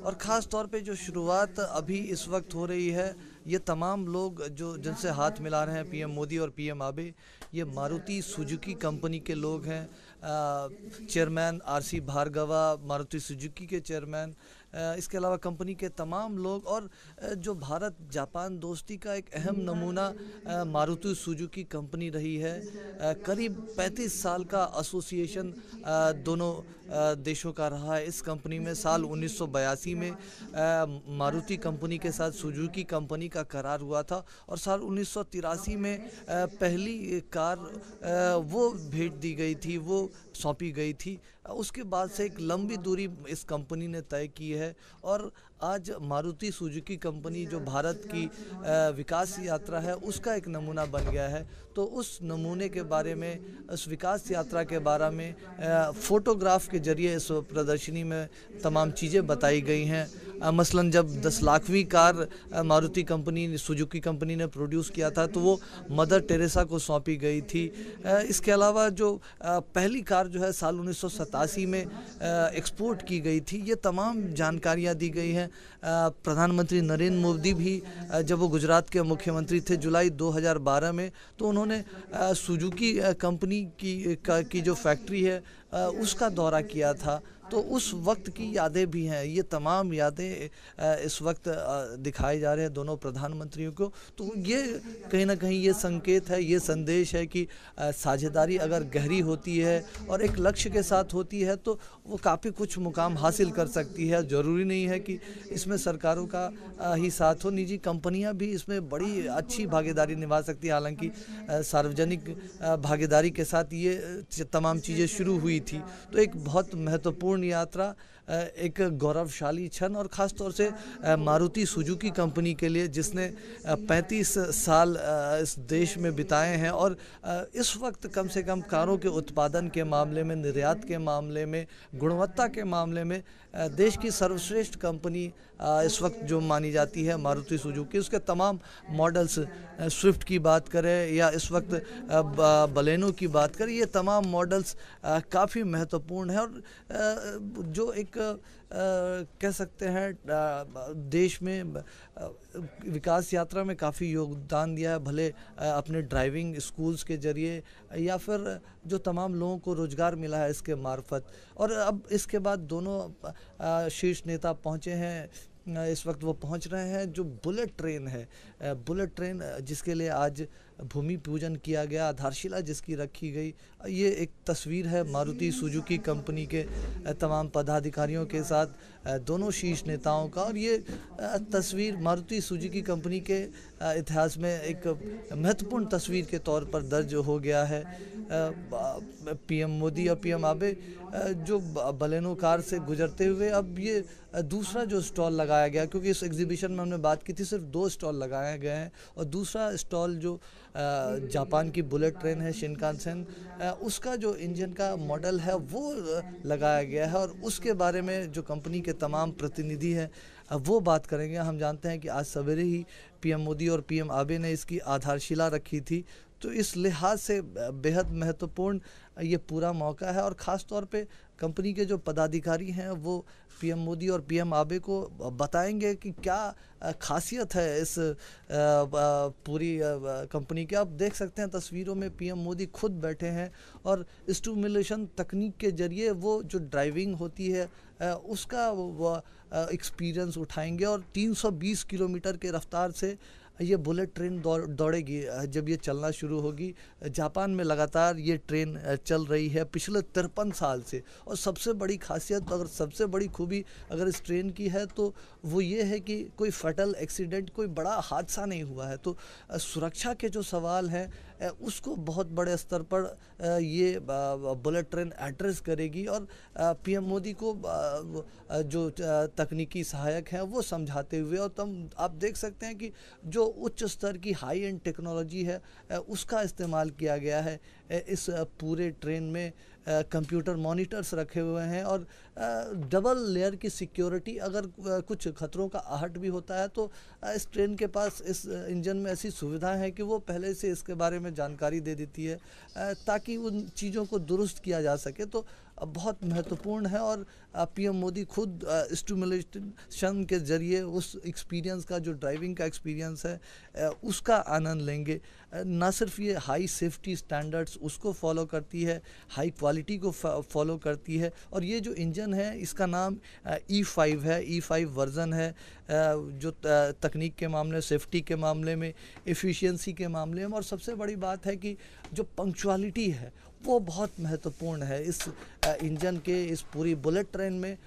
और ख़ास तौर पे जो शुरुआत अभी इस वक्त हो रही है, ये तमाम लोग जो जिनसे हाथ मिला रहे हैं पीएम मोदी और पीएम आबे, ये मारुति सुजुकी कंपनी के लोग हैं। Chairman RC Bhargava Maruti Suzuki के चेयरमैन, इसके अलावा कंपनी के तमाम लोग, और जो भारत जापान दोस्ती का एक अहम नमूना मारुति सुजुकी कंपनी रही है। करीब 35 साल का एसोसिएशन दोनों देशों का रहा है इस कंपनी में। साल 1982 में मारुति कंपनी के साथ सुजुकी कंपनी का करार हुआ था, और साल 1983 में पहली कार वो भेज दी गई थी, वो सौंपी गई थी। उसके बाद से एक लंबी दूरी इस कंपनी ने तय की है, और आज मारुति सुजुकी कंपनी जो भारत की विकास यात्रा है उसका एक नमूना बन गया है। तो उस नमूने के बारे में, उस विकास यात्रा के बारे में फ़ोटोग्राफ के ज़रिए इस प्रदर्शनी में तमाम चीज़ें बताई गई हैं। मसलन जब 10 लाखवीं car Maruti company Suzuki company ने प्रोड्यूस किया था, तो वो मदर टेरेसा को सौंपी गई थी। इसके अलावा जो पहली कार जो है साल 1987 में एक्सपोर्ट की गई थी, ये तमाम जानकारियाँ दी गई हैं। प्रधानमंत्री नरेंद्र मोदी भी जब वो गुजरात के मुख्यमंत्री थे जुलाई 2012 में, तो उन्होंने सुजुकी कंपनी की जो फैक्ट्री है उसका दौरा किया था। तो उस वक्त की यादें भी हैं, ये तमाम यादें इस वक्त दिखाए जा रहे हैं दोनों प्रधानमंत्रियों को। तो ये कहीं ना कहीं ये संकेत है, ये संदेश है कि साझेदारी अगर गहरी होती है और एक लक्ष्य के साथ होती है, तो वो काफ़ी कुछ मुकाम हासिल कर सकती है। ज़रूरी नहीं है कि इसमें सरकारों का ही साथ हो, निजी कंपनियां भी इसमें बड़ी अच्छी भागीदारी निभा सकती है। हालांकि सार्वजनिक भागीदारी के साथ ये तमाम चीज़ें शुरू हुई थी। तो एक बहुत महत्वपूर्ण यात्रा, एक गौरवशाली क्षण, और ख़ास तौर से मारुति सुजुकी कंपनी के लिए जिसने 35 साल इस देश में बिताए हैं, और इस वक्त कम से कम कारों के उत्पादन के मामले में, निर्यात के मामले में, गुणवत्ता के मामले में देश की सर्वश्रेष्ठ कंपनी इस वक्त जो मानी जाती है मारुति सुजुकी। उसके तमाम मॉडल्स, स्विफ्ट की बात करें या इस वक्त बलेनो की बात करें, ये तमाम मॉडल्स काफ़ी महत्वपूर्ण है, और जो एक कह सकते हैं देश में विकास यात्रा में काफ़ी योगदान दिया है, भले अपने ड्राइविंग स्कूल्स के ज़रिए या फिर जो तमाम लोगों को रोज़गार मिला है इसके मार्फत। और अब इसके बाद दोनों शीर्ष नेता पहुँचे हैं, इस वक्त वो पहुंच रहे हैं। जो बुलेट ट्रेन है, बुलेट ट्रेन जिसके लिए आज भूमि पूजन किया गया, आधारशिला जिसकी रखी गई, ये एक तस्वीर है मारुति सुजुकी कंपनी के तमाम पदाधिकारियों के साथ दोनों शीर्ष नेताओं का। और ये तस्वीर मारुति सुजुकी कंपनी के इतिहास में एक महत्वपूर्ण तस्वीर के तौर पर दर्ज हो गया है। पीएम मोदी और पीएम आबे जो बलेनो कार से गुजरते हुए, अब ये दूसरा जो स्टॉल लगाया गया, क्योंकि इस एग्जीबिशन में हमने बात की थी सिर्फ 2 स्टॉल लगाए गए हैं, और दूसरा स्टॉल जो जापान की बुलेट ट्रेन है शिनकानसेन, उसका जो इंजन का मॉडल है वो लगाया गया है, और उसके बारे में जो कंपनी के तमाम प्रतिनिधि हैं वो बात करेंगे। हम जानते हैं कि आज सवेरे ही पीएम मोदी और पीएम आबे ने इसकी आधारशिला रखी थी, तो इस लिहाज से बेहद महत्वपूर्ण ये पूरा मौका है। और ख़ास तौर पे कंपनी के जो पदाधिकारी हैं वो पीएम मोदी और पीएम आबे को बताएंगे कि क्या खासियत है इस पूरी कंपनी के। आप देख सकते हैं तस्वीरों में पीएम मोदी खुद बैठे हैं, और स्टिमुलेशन तकनीक के ज़रिए वो जो ड्राइविंग होती है उसका वो एक्सपीरियंस उठाएंगे, और 320 किलोमीटर के रफ्तार से ये बुलेट ट्रेन दौड़ेगी जब ये चलना शुरू होगी। जापान में लगातार ये ट्रेन चल रही है पिछले 53 साल से, और सबसे बड़ी खासियत, अगर सबसे बड़ी खूबी अगर इस ट्रेन की है, तो वो ये है कि कोई फैटल एक्सीडेंट, कोई बड़ा हादसा नहीं हुआ है। तो सुरक्षा के जो सवाल हैं उसको बहुत बड़े स्तर पर ये बुलेट ट्रेन एड्रेस करेगी, और पीएम मोदी को जो तकनीकी सहायक हैं वो समझाते हुए, और तब आप देख सकते हैं कि जो उच्च स्तर की हाई एंड टेक्नोलॉजी है उसका इस्तेमाल किया गया है इस पूरे ट्रेन में। कंप्यूटर मॉनिटर्स रखे हुए हैं, और डबल लेयर की सिक्योरिटी, अगर कुछ खतरों का आहट भी होता है तो इस ट्रेन के पास, इस इंजन में ऐसी सुविधा है कि वो पहले से इसके बारे में जानकारी दे देती है ताकि उन चीज़ों को दुरुस्त किया जा सके। तो बहुत महत्वपूर्ण है और पीएम मोदी खुद स्टिमुलेशन के जरिए उस एक्सपीरियंस का, जो ड्राइविंग का एक्सपीरियंस है, उसका आनंद लेंगे। ना सिर्फ ये हाई सेफ्टी स्टैंडर्ड्स उसको फॉलो करती है, हाई क्वालिटी को फॉलो करती है। और ये जो इंजन है इसका नाम E5 है, E5 वर्जन है, जो तकनीक के मामले, सेफ्टी के मामले में, एफिशिएंसी के मामले में, और सबसे बड़ी बात है कि जो पंक्चुअलिटी है वो बहुत महत्वपूर्ण है इस इंजन के, इस पूरी बुलेट ट्रेन में।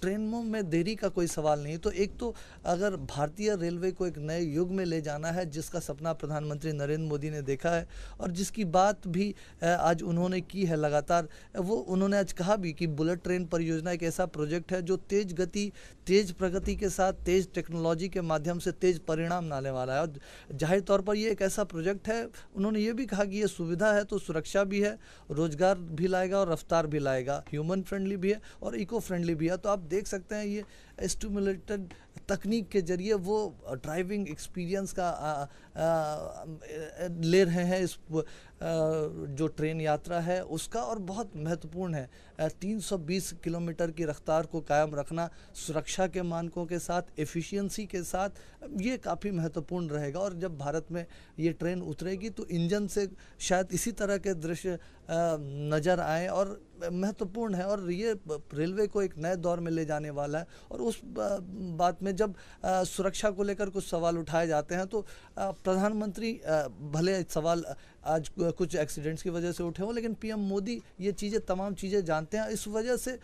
ट्रेनों में देरी का कोई सवाल नहीं। तो एक तो अगर भारतीय रेलवे को एक नए युग में ले जाना है, जिसका सपना प्रधानमंत्री नरेंद्र मोदी ने देखा है और जिसकी बात भी आज उन्होंने की है लगातार, वो उन्होंने आज कहा भी कि बुलेट ट्रेन परियोजना एक ऐसा प्रोजेक्ट है जो तेज गति, तेज प्रगति के साथ, तेज टेक्नोलॉजी के माध्यम से तेज परिणाम लाने वाला है। और जाहिर तौर पर ये एक ऐसा प्रोजेक्ट है, उन्होंने ये भी कहा कि ये सुविधा है तो सुरक्षा भी है, रोजगार भी लाएगा और रफ्तार भी लाएगा, ह्यूमन फ्रेंडली भी है और इको फ्रेंडली भी है। तो आप देख सकते हैं ये स्टिमुलेटेड तकनीक के जरिए वो ड्राइविंग एक्सपीरियंस का ले रहे हैं इस जो ट्रेन यात्रा है उसका, और बहुत महत्वपूर्ण है। 320 किलोमीटर की रफ्तार को कायम रखना सुरक्षा के मानकों के साथ, एफिशिएंसी के साथ, ये काफ़ी महत्वपूर्ण रहेगा। और जब भारत में ये ट्रेन उतरेगी तो इंजन से शायद इसी तरह के दृश्य नज़र आए और महत्वपूर्ण है, और ये रेलवे को एक नए दौर में ले जाने वाला है। और उस बात में जब सुरक्षा को लेकर कुछ सवाल उठाए जाते हैं तो प्रधानमंत्री भले सवाल आज कुछ एक्सीडेंट्स की वजह से उठे हों, लेकिन पीएम मोदी ये चीज़ें, तमाम चीज़ें जानते हैं। इस वजह से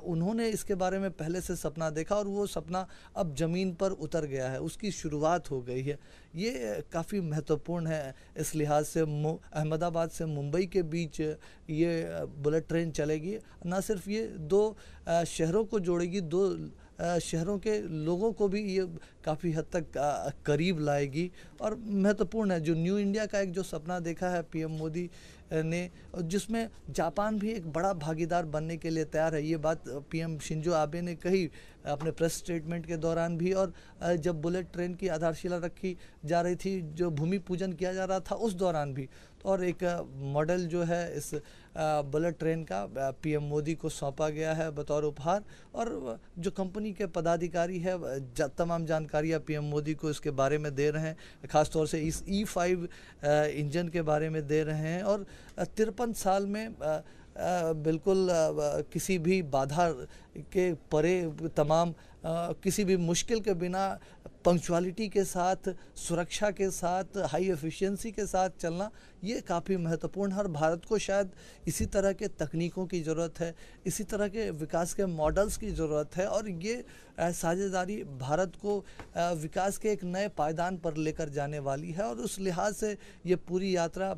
उन्होंने इसके बारे में पहले से सपना देखा और वो सपना अब ज़मीन पर उतर गया है, उसकी शुरुआत हो गई है। ये काफ़ी महत्वपूर्ण है इस लिहाज से। अहमदाबाद से मुंबई के बीच ये बुलेट ट्रेन चलेगी। ना सिर्फ ये दो शहरों को जोड़ेगी, दो शहरों के लोगों को भी ये काफ़ी हद तक करीब लाएगी और महत्वपूर्ण है। जो न्यू इंडिया का एक जो सपना देखा है पीएम मोदी ने, जिसमें जापान भी एक बड़ा भागीदार बनने के लिए तैयार है, ये बात पीएम शिंजो आबे ने कही अपने प्रेस स्टेटमेंट के दौरान भी। और जब बुलेट ट्रेन की आधारशिला रखी जा रही थी, जो भूमि पूजन किया जा रहा था, उस दौरान भी। और एक मॉडल जो है इस बुलेट ट्रेन का पीएम मोदी को सौंपा गया है बतौर उपहार, और जो कंपनी के पदाधिकारी है तमाम जानकारियाँ पीएम मोदी को इसके बारे में दे रहे हैं, ख़ासतौर से इस E5 इंजन के बारे में दे रहे हैं। और 53 साल में बिल्कुल किसी भी बाधा के परे, तमाम किसी भी मुश्किल के बिना, पंक्चुअलिटी के साथ, सुरक्षा के साथ, हाई एफिशिएंसी के साथ चलना, ये काफ़ी महत्वपूर्ण है। और भारत को शायद इसी तरह के तकनीकों की ज़रूरत है, इसी तरह के विकास के मॉडल्स की ज़रूरत है। और ये साझेदारी भारत को विकास के एक नए पायदान पर लेकर जाने वाली है। और उस लिहाज से ये पूरी यात्रा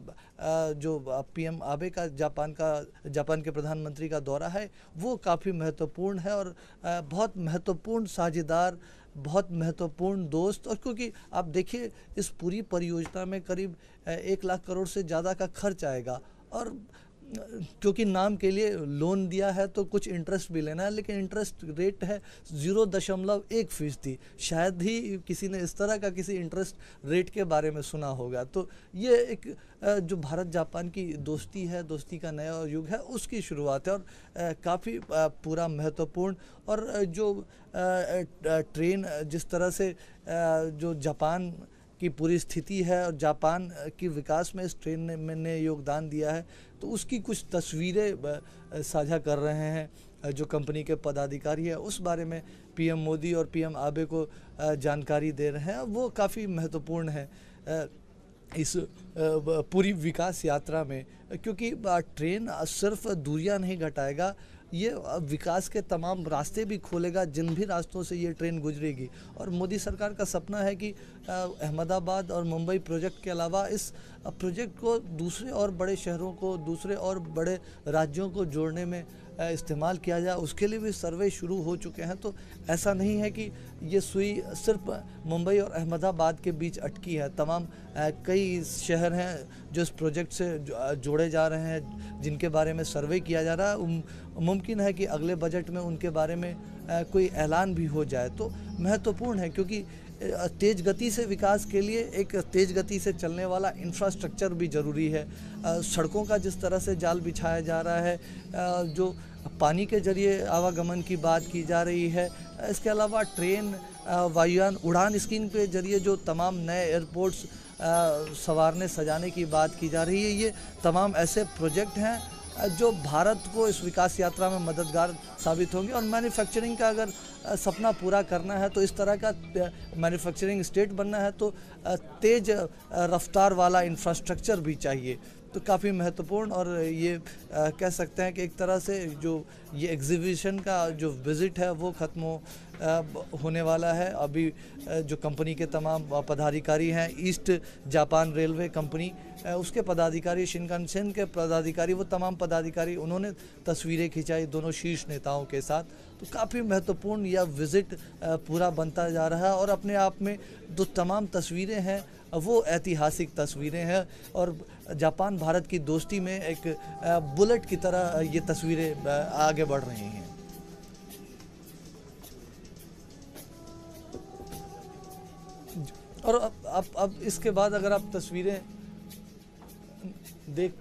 जो पीएम आबे का जापान के प्रधानमंत्री का दौरा है, वो काफ़ी महत्वपूर्ण है और बहुत महत्वपूर्ण साझेदार, बहुत महत्वपूर्ण दोस्त। और क्योंकि आप देखिए इस पूरी परियोजना में करीब 1 लाख करोड़ से ज़्यादा का खर्च आएगा, और क्योंकि नाम के लिए लोन दिया है तो कुछ इंटरेस्ट भी लेना है, लेकिन इंटरेस्ट रेट है 0.1%। शायद ही किसी ने इस तरह का किसी इंटरेस्ट रेट के बारे में सुना होगा। तो ये एक जो भारत जापान की दोस्ती है, दोस्ती का नया युग है, उसकी शुरुआत है और काफ़ी पूरा महत्वपूर्ण। और जो ट्रेन जिस तरह से जो जापान की पूरी स्थिति है और जापान की विकास में इस ट्रेन ने योगदान दिया है, तो उसकी कुछ तस्वीरें साझा कर रहे हैं जो कंपनी के पदाधिकारी है, उस बारे में पीएम मोदी और पीएम आबे को जानकारी दे रहे हैं। वो काफ़ी महत्वपूर्ण है इस पूरी विकास यात्रा में, क्योंकि ट्रेन सिर्फ दूरियां नहीं घटाएगा, ये विकास के तमाम रास्ते भी खोलेगा जिन भी रास्तों से ये ट्रेन गुजरेगी। और मोदी सरकार का सपना है कि अहमदाबाद और मुंबई प्रोजेक्ट के अलावा इस प्रोजेक्ट को दूसरे और बड़े शहरों को, दूसरे और बड़े राज्यों को जोड़ने में इस्तेमाल किया जाए। उसके लिए भी सर्वे शुरू हो चुके हैं। तो ऐसा नहीं है कि ये सुई सिर्फ मुंबई और अहमदाबाद के बीच अटकी है। तमाम कई शहर हैं जो इस प्रोजेक्ट से जोड़े जा रहे हैं, जिनके बारे में सर्वे किया जा रहा है। मुमकिन है कि अगले बजट में उनके बारे में कोई ऐलान भी हो जाए तो महत्वपूर्ण है, क्योंकि तेज़ गति से विकास के लिए एक तेज़ गति से चलने वाला इंफ्रास्ट्रक्चर भी ज़रूरी है। सड़कों का जिस तरह से जाल बिछाया जा रहा है, जो पानी के जरिए आवागमन की बात की जा रही है, इसके अलावा ट्रेन, वायुयान, उड़ान स्कीम के जरिए जो तमाम नए एयरपोर्ट्स संवारने सजाने की बात की जा रही है, ये तमाम ऐसे प्रोजेक्ट हैं जो भारत को इस विकास यात्रा में मददगार साबित होंगे। और मैन्युफैक्चरिंग का अगर सपना पूरा करना है तो इस तरह का मैन्युफैक्चरिंग स्टेट बनना है तो तेज़ रफ्तार वाला इंफ्रास्ट्रक्चर भी चाहिए। तो काफ़ी महत्वपूर्ण, और ये कह सकते हैं कि एक तरह से जो ये एग्जीबिशन का जो विज़िट है वो ख़त्म होने वाला है। अभी जो कंपनी के तमाम पदाधिकारी हैं, ईस्ट जापान रेलवे कंपनी, उसके पदाधिकारी, शिनकानसेन के पदाधिकारी, वो तमाम पदाधिकारी, उन्होंने तस्वीरें खिंचाई दोनों शीर्ष नेताओं के साथ। तो काफ़ी महत्वपूर्ण यह विज़िट पूरा बनता जा रहा है, और अपने आप में जो तमाम तस्वीरें हैं वो ऐतिहासिक तस्वीरें हैं, और जापान भारत की दोस्ती में एक बुलेट की तरह ये तस्वीरें आगे बढ़ रही हैं। और अब इसके बाद अगर आप तस्वीरें देख,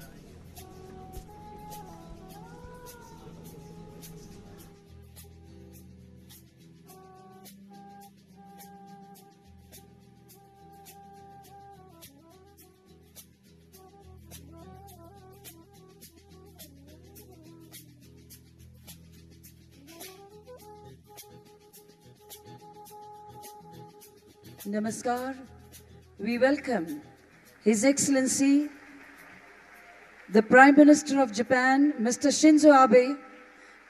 Namaskar. We welcome His Excellency, the Prime Minister of Japan, Mr. Shinzo Abe,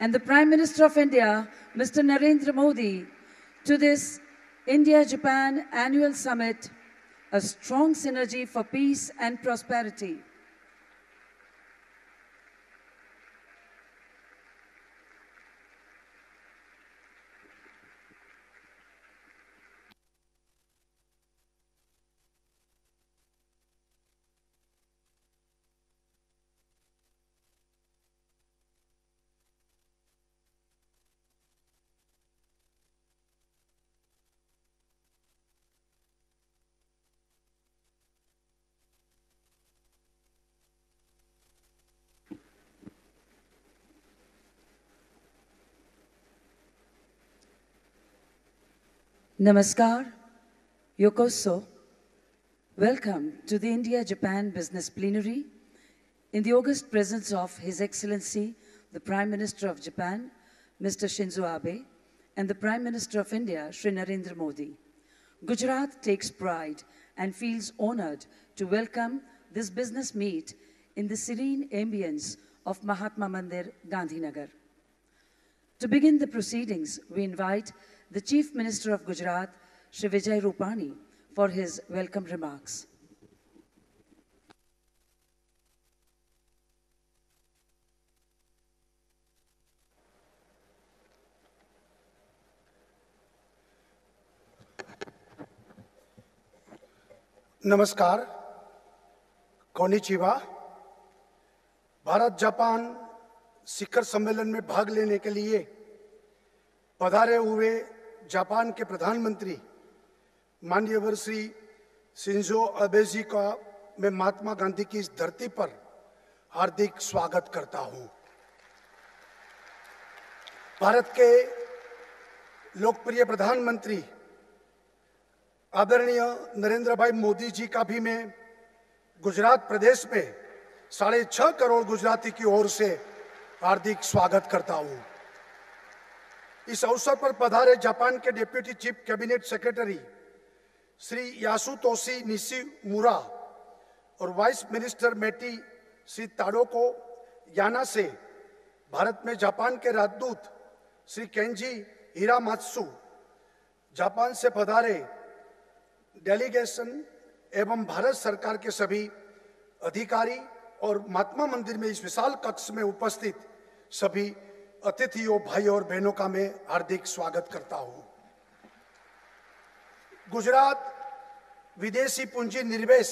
and the Prime Minister of India, Mr. Narendra Modi, to this India-Japan Annual Summit, a strong synergy for peace and prosperity. Namaskar, Yokoso. Welcome to the India-Japan Business Plenary in the august presence of His Excellency, the Prime Minister of Japan, Mr. Shinzo Abe, and the Prime Minister of India, Shri Narendra Modi. Gujarat takes pride and feels honored to welcome this business meet in the serene ambience of Mahatma Mandir, Gandhinagar. To begin the proceedings, we invite the Chief Minister of Gujarat, Shri Vijay Rupani, for his welcome remarks. नमस्कार, konnichiwa. Bharat Japan शिखर सम्मेलन में भाग लेने के लिए पधारे हुए Japan के प्रधानमंत्री माननीय श्री शिंजो अबे जी का मैं महात्मा गांधी की इस धरती पर हार्दिक स्वागत करता हूं। भारत के लोकप्रिय प्रधानमंत्री आदरणीय नरेंद्र भाई मोदी जी का भी मैं गुजरात प्रदेश में 6.5 करोड़ गुजराती की ओर से हार्दिक स्वागत करता हूं। इस अवसर पर पधारे जापान के deputy chief cabinet secretary Shri Yasutoshi Nishimura और वाइस मिनिस्टर मेटी श्री ताडोको याना से भारत में जापान के राजदूत श्री केंजी हिरामात्सु, जापान से पधारे डेलीगेशन एवं भारत सरकार के सभी अधिकारी और महात्मा मंदिर में इस विशाल कक्ष में उपस्थित सभी अतिथियों, भाई और बहनों का मैं हार्दिक स्वागत करता हूं। गुजरात विदेशी पूंजी निवेश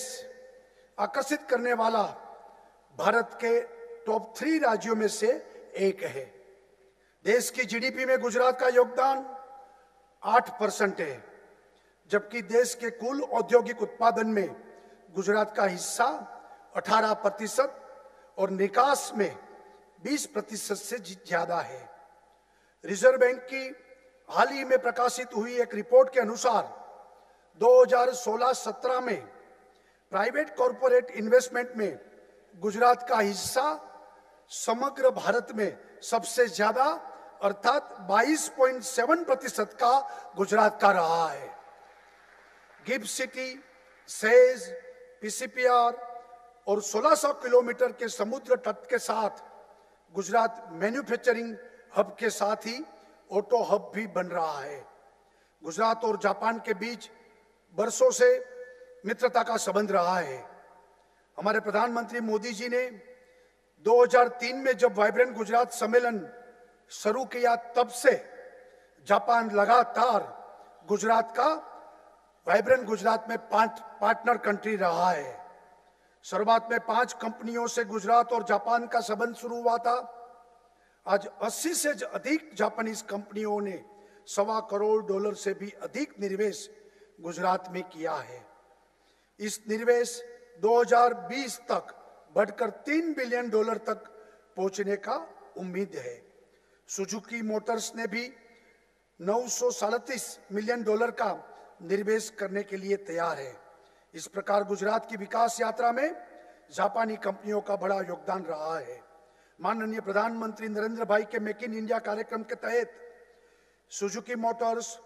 आकर्षित करने वाला भारत के टॉप 3 राज्यों में से एक है। देश की जीडीपी में गुजरात का योगदान 8% है, जबकि देश के कुल औद्योगिक उत्पादन में गुजरात का हिस्सा 18% और निकास में 20% से ज्यादा है। रिजर्व बैंक की हाल ही में प्रकाशित हुई एक रिपोर्ट के अनुसार 2016-17 में प्राइवेट कॉरपोरेट इन्वेस्टमेंट में गुजरात का हिस्सा समग्र भारत में सबसे ज्यादा अर्थात 22.7% का गुजरात का रहा है। गिफ्ट सिटी, सेज, पीसीपीआर और 1600 किलोमीटर के समुद्र तट के साथ गुजरात मैन्युफैक्चरिंग हब के साथ ही ऑटो हब भी बन रहा है। गुजरात और जापान के बीच बरसों से मित्रता का संबंध रहा है। हमारे प्रधानमंत्री मोदी जी ने 2003 में जब वाइब्रेंट गुजरात सम्मेलन शुरू किया, तब से जापान लगातार गुजरात का वाइब्रेंट गुजरात में पार्टनर कंट्री रहा है। शुरुआत में 5 कंपनियों से गुजरात और जापान का संबंध शुरू हुआ था। आज 80 से अधिक जापानीज कंपनियों ने $1.25 करोड़ से भी अधिक निवेश गुजरात में किया है। इस निवेश 2020 तक बढ़कर $3 बिलियन तक पहुंचने का उम्मीद है। सुजुकी मोटर्स ने भी $937 मिलियन का निवेश करने के लिए तैयार है। इस प्रकार गुजरात की विकास यात्रा में जापानी कंपनियों का बड़ा योगदान रहा है। माननीय प्रधानमंत्री नरेंद्र भाई के मेक इन इंडिया कार्यक्रम के तहत Suzuki Motors,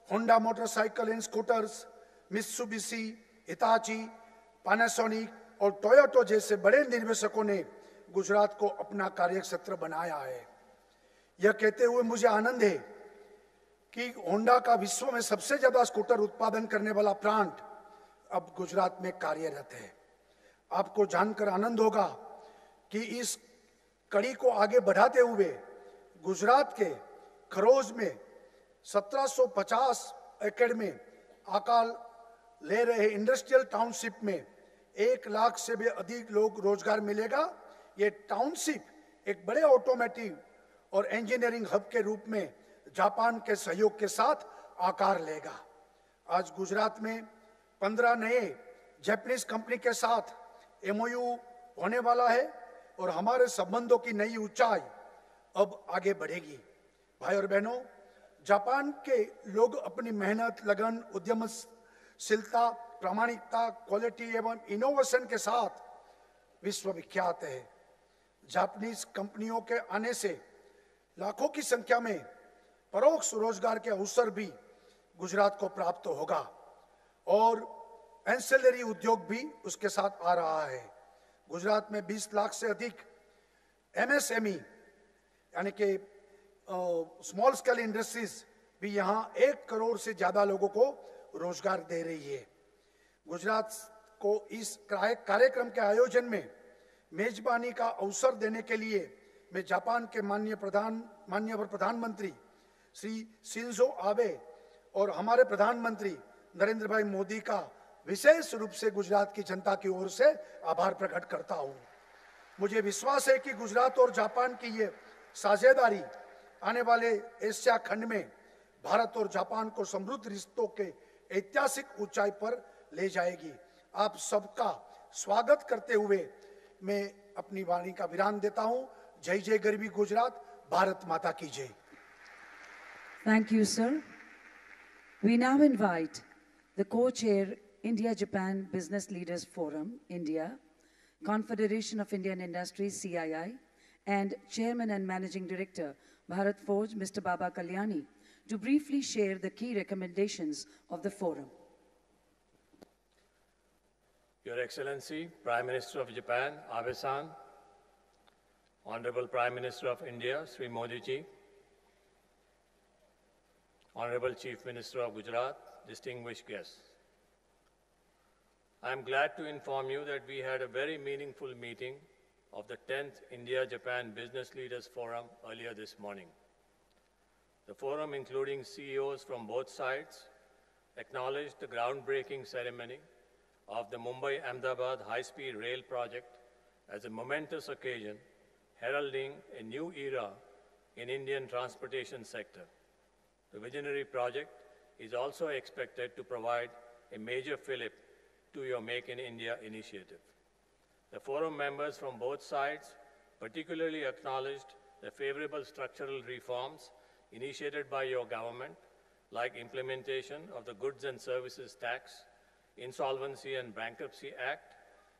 Honda motorcycle and scooters, Mitsubishi, Hitachi, Panasonic और टोयोटा जैसे बड़े निवेशकों ने गुजरात को अपना कार्यक्षेत्र बनाया है। यह कहते हुए मुझे आनंद है कि होंडा का विश्व में सबसे ज्यादा स्कूटर उत्पादन करने वाला प्लांट अब गुजरात में कार्यरत है। आपको जानकर आनंद होगा कि इस कड़ी को आगे बढ़ाते हुए गुजरात के खरोज में 1750 एकड़ में आकार ले रहे इंडस्ट्रियल टाउनशिप में 1 लाख से भी अधिक लोग रोजगार मिलेगा। ये टाउनशिप एक बड़े ऑटोमेटिव और इंजीनियरिंग हब के रूप में जापान के सहयोग के साथ आकार लेगा। आज गुजरात में 15 नए जापानीज कंपनी के साथ एमओयू होने वाला है और हमारे संबंधों की नई ऊंचाई अब आगे बढ़ेगी। भाई और बहनों, जापान के लोग अपनी मेहनत, लगन, उद्यमशीलता, प्रामाणिकता, क्वालिटी एवं इनोवेशन के साथ विश्वविख्यात है। जापानीज कंपनियों के आने से लाखों की संख्या में परोक्ष रोजगार के अवसर भी गुजरात को प्राप्त होगा और एंसेलरी उद्योग भी उसके साथ आ रहा है। गुजरात में 20 लाख से अधिक एमएसएमई यानी कि स्मॉल स्केल इंडस्ट्रीज भी यहाँ 1 करोड़ से ज्यादा लोगों को रोजगार दे रही है। गुजरात को इस कार्यक्रम के आयोजन में मेजबानी का अवसर देने के लिए मैं जापान के माननीय प्रधानमंत्री श्री शिंजो आबे और हमारे प्रधानमंत्री नरेंद्र भाई मोदी का विशेष रूप से गुजरात की जनता की ओर से आभार प्रकट करता हूं। मुझे विश्वास है कि गुजरात और जापान की ये साझेदारी आने वाले एशिया खंड में भारत और जापान को समृद्ध रिश्तों के ऐतिहासिक ऊंचाई पर ले जाएगी। आप सबका स्वागत करते हुए मैं अपनी वाणी का विराम देता हूं। जय जय गरवी गुजरात, भारत माता की जय। Thank you, sir. We now invite the co-chair India-Japan Business Leaders Forum, India, Confederation of Indian Industries, CII, and Chairman and Managing Director, Bharat Forge, Mr. Baba Kalyani, to briefly share the key recommendations of the forum. Your Excellency, Prime Minister of Japan, Abe-san, Honorable Prime Minister of India, Sri Modi ji, Honorable Chief Minister of Gujarat, distinguished guests. I am glad to inform you that we had a very meaningful meeting of the 10th India-Japan Business Leaders Forum earlier this morning. The forum, including CEOs from both sides, acknowledged the groundbreaking ceremony of the Mumbai-Ahmedabad high-speed rail project as a momentous occasion heralding a new era in Indian transportation sector. The visionary project is also expected to provide a major fillip to your Make in India initiative. The forum members from both sides particularly acknowledged the favorable structural reforms initiated by your government, like implementation of the Goods and Services Tax, Insolvency and Bankruptcy Act,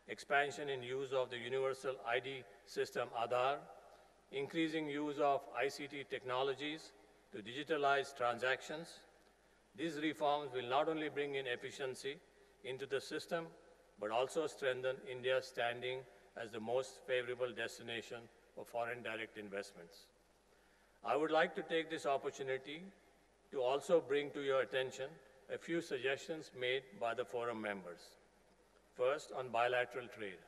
expansion in use of the Universal ID system Aadhaar, increasing use of ICT technologies to digitalize transactions. These reforms will not only bring in efficiency into the system, but also strengthen India's standing as the most favorable destination for foreign direct investments. I would like to take this opportunity to also bring to your attention a few suggestions made by the forum members. First, on bilateral trade.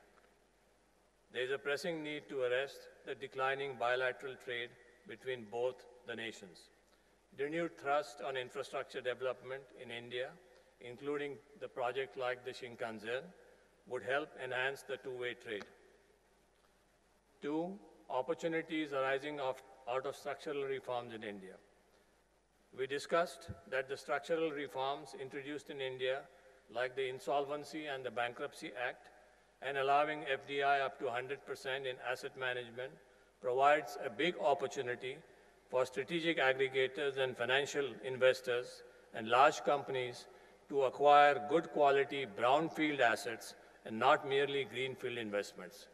There is a pressing need to arrest the declining bilateral trade between both the nations. Renewed thrust on infrastructure development in India, including the project like the Shinkansen, would help enhance the two-way trade. Two, opportunities arising out of structural reforms in India. We discussed that the structural reforms introduced in India, like the Insolvency and the Bankruptcy Act, and allowing FDI up to 100% in asset management, provides a big opportunity for strategic aggregators and financial investors and large companies to acquire good quality brownfield assets and not merely greenfield investments.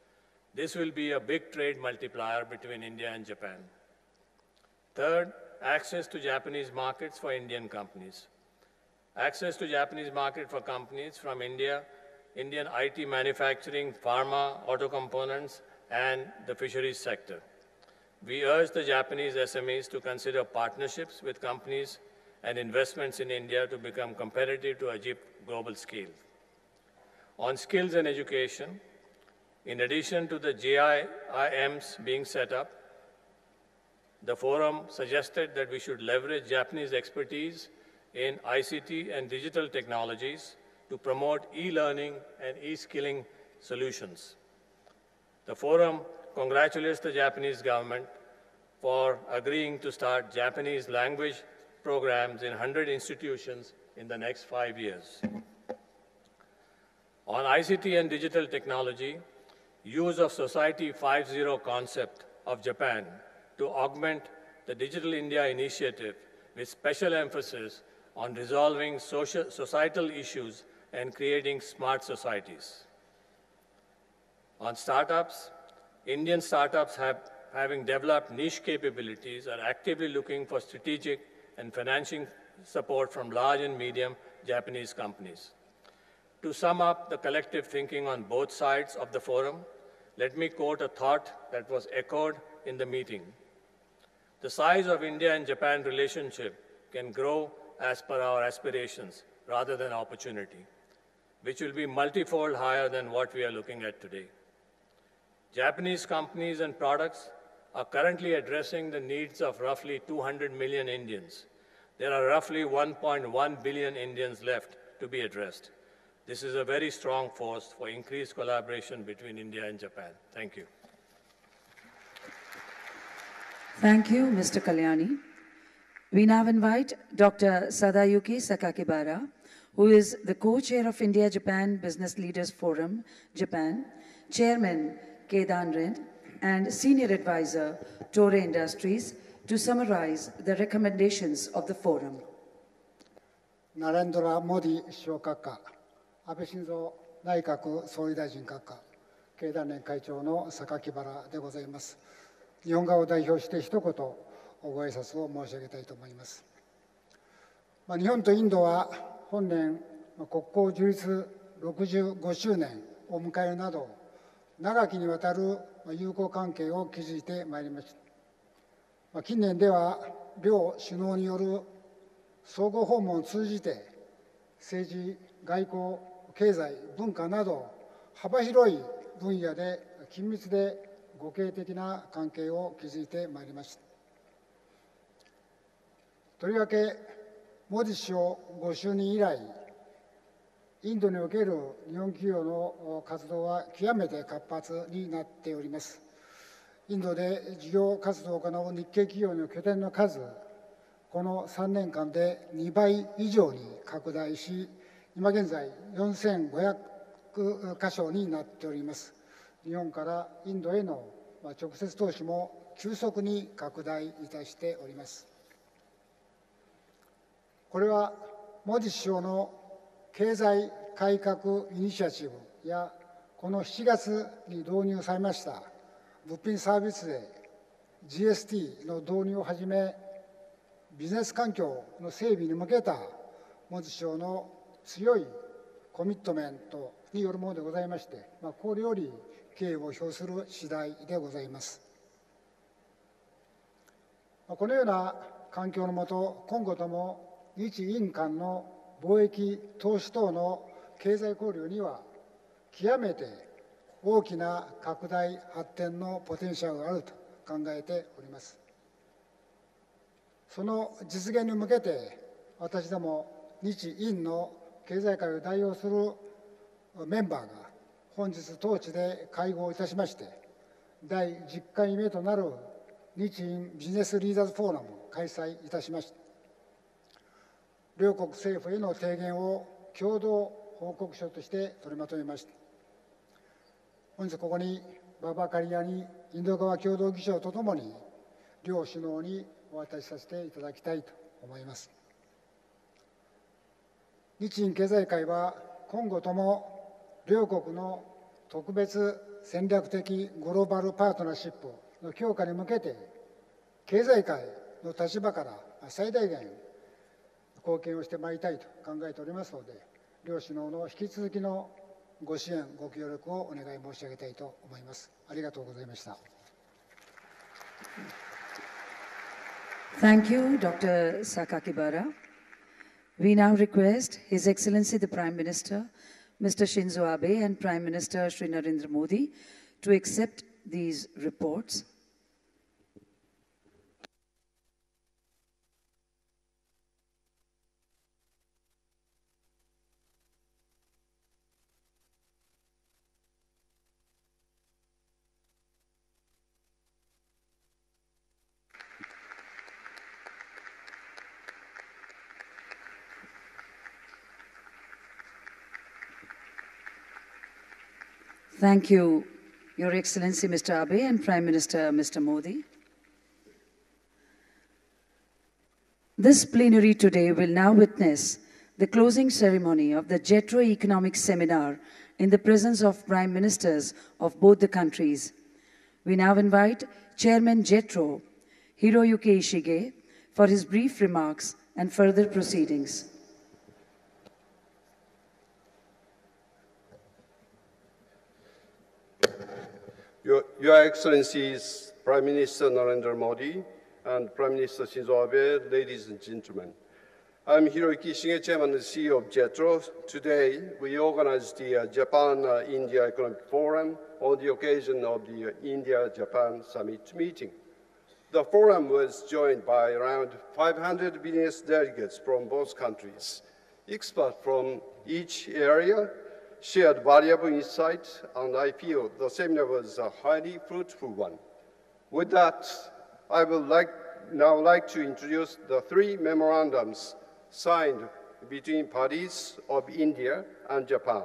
This will be a big trade multiplier between India and Japan. Third, access to Japanese markets for Indian companies. Access to Japanese market for companies from India, Indian IT manufacturing, pharma, auto components, and the fisheries sector. We urge the Japanese SMEs to consider partnerships with companies and investments in India to become competitive to achieve global scale. On skills and education, in addition to the JIIMs being set up, the forum suggested that we should leverage Japanese expertise in ICT and digital technologies to promote e-learning and e-skilling solutions. The forum congratulates the Japanese government for agreeing to start Japanese language programs in 100 institutions in the next 5 years. On ICT and digital technology, use of Society 5.0 concept of Japan to augment the Digital India initiative with special emphasis on resolving societal issues and creating smart societies. On startups, Indian startups having developed niche capabilities are actively looking for strategic and financing support from large and medium Japanese companies. To sum up the collective thinking on both sides of the forum, let me quote a thought that was echoed in the meeting. The size of India and Japan relationship can grow as per our aspirations rather than opportunity, which will be multifold higher than what we are looking at today. Japanese companies and products are currently addressing the needs of roughly 200 million Indians. There are roughly 1.1 billion Indians left to be addressed. This is a very strong force for increased collaboration between India and Japan. Thank you. Thank you, Mr. Kalyani. We now invite Dr. Sadayuki Sakakibara, who is the co-chair of India-Japan Business Leaders Forum, Japan, Chairman Kedan Rin, and Senior Advisor, Toray Industries, to summarize the recommendations of the forum. Narendra Modi 首相閣下、安倍晋三内閣総理大臣閣下、経団連会長の榊原でございます。日本側を代表して一言ご挨拶を申し上げたいと思います。日本とインドは本年国交樹立65周年を迎えるなど、長きにわたる友好関係を築いてまいりました。近年では両首脳による相互訪問を通じて政治、外交、経済、文化など幅広い分野で緊密で互恵的な関係を築いてまいりました。とりわけモディ首相ご就任以来、インドにおける日本企業の活動は極めて活発になっております。インドで事業活動を行う日系企業の拠点の数、この3年間で2倍以上に拡大し、今現在4500カ所になっております。日本からインドへの直接投資も急速に拡大いたしております。これはモディ首相の経済改革イニシアチブや、この7月に導入されました物品サービス税 GST の導入をはじめ、ビジネス環境の整備に向けたモディ首相の強いコミットメントによるものでございまして、これより敬意を表する次第でございます。このような環境の下、今後とも日印間の貿易、投資等の経済交流には、極めて大きな拡大、発展のポテンシャルがあると考えております。その実現に向けて、私ども日印の経済界を代表するメンバーが本日当地で会合いたしまして、第10回目となる日印ビジネスリーダーズフォーラムを開催いたしました。両国政府への提言を共同報告書として取りまとめました。本日ここにババカリアにインド側共同議長とともに両首脳にお渡しさせていただきたいと思います。日印経済界は今後とも両国の特別戦略的グローバルパートナーシップの強化に向けて、経済界の立場から最大限貢献をしてまいりたいと考えておりますので、両首脳の引き続きのご支援、ご協力をお願い申し上げたいと思います。ありがとうございました。Thank you, Dr. Sakakibara. We now request His Excellency the Prime Minister, Mr. Shinzo Abe, and Prime Minister Shri Narendra Modi to accept these reports. Thank you, Your Excellency Mr. Abe and Prime Minister Mr. Modi. This plenary today will now witness the closing ceremony of the JETRO Economic Seminar in the presence of Prime Ministers of both the countries. We now invite Chairman JETRO, Hiroyuki Ishige, for his brief remarks and further proceedings. Your Excellencies, Prime Minister Narendra Modi and Prime Minister Shinzo Abe, ladies and gentlemen. I'm Hiroyuki Ishige, Chairman and CEO of JETRO. Today, we organized the Japan-India Economic Forum on the occasion of the India-Japan Summit meeting. The forum was joined by around 500 business delegates from both countries. Experts from each area shared valuable insights, and I feel the seminar was a highly fruitful one. With that, I would now like to introduce the three memorandums signed between parties of India and Japan,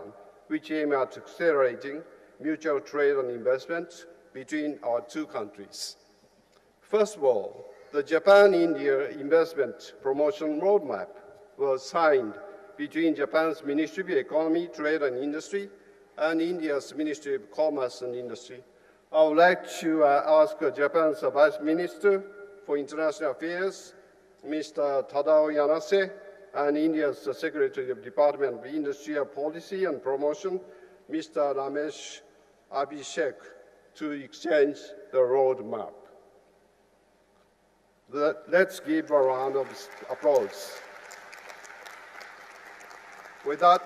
which aim at accelerating mutual trade and investment between our two countries. First of all, the Japan-India Investment Promotion Roadmap was signed between Japan's Ministry of Economy, Trade and Industry and India's Ministry of Commerce and Industry. I would like to ask Japan's Vice Minister for International Affairs, Mr. Tadao Yanase, and India's Secretary of Department of Industrial Policy and Promotion, Mr. Ramesh Abhishek, to exchange the roadmap. Let's give a round of applause. With that,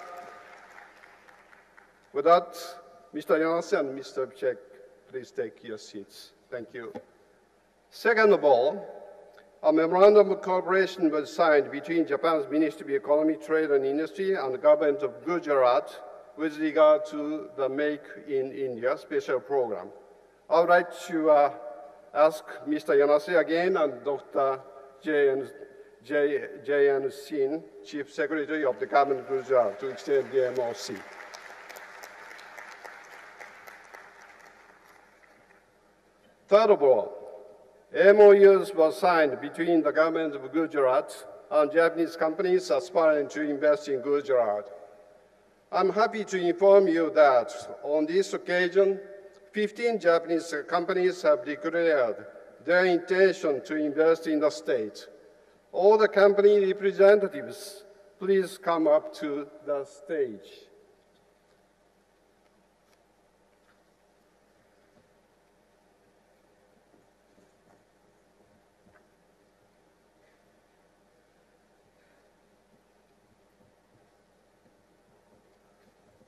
Mr. Yanase and Mr. Abhishek, please take your seats. Thank you. Second of all, a memorandum of cooperation was signed between Japan's Ministry of Economy, Trade and Industry and the government of Gujarat with regard to the Make in India special program. I would like to ask Mr. Yanase again and Dr. J.N. Sin, Chief Secretary of the Government of Gujarat, to extend the MOC. Third of all, MOUs were signed between the government of Gujarat and Japanese companies aspiring to invest in Gujarat. I'm happy to inform you that on this occasion, 15 Japanese companies have declared their intention to invest in the state. All the company representatives, please come up to the stage.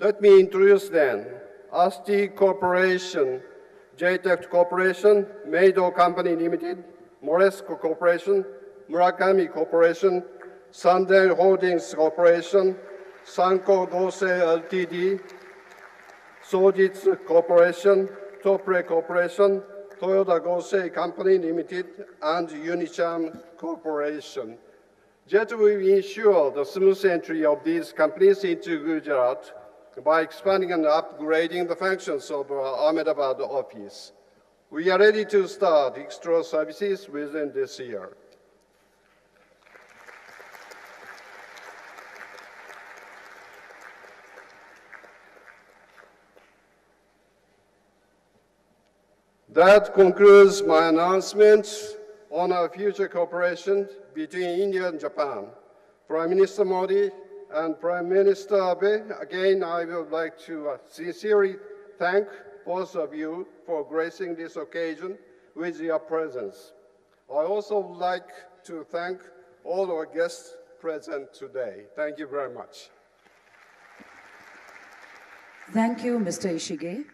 Let me introduce then ASTI Corporation, JTEC Corporation, Meido Company Limited, Moresco Corporation, Murakami Corporation, Sanden Holdings Corporation, Sanko Gosei Ltd, Sojitsu Corporation, Topre Corporation, Toyota Gosei Company Limited, and Unicharm Corporation. JET will ensure the smooth entry of these companies into Gujarat by expanding and upgrading the functions of our Ahmedabad office. We are ready to start extra services within this year. That concludes my announcements on our future cooperation between India and Japan. Prime Minister Modi and Prime Minister Abe, again, I would like to sincerely thank both of you for gracing this occasion with your presence. I also would like to thank all our guests present today. Thank you very much. Thank you, Mr. Ishige.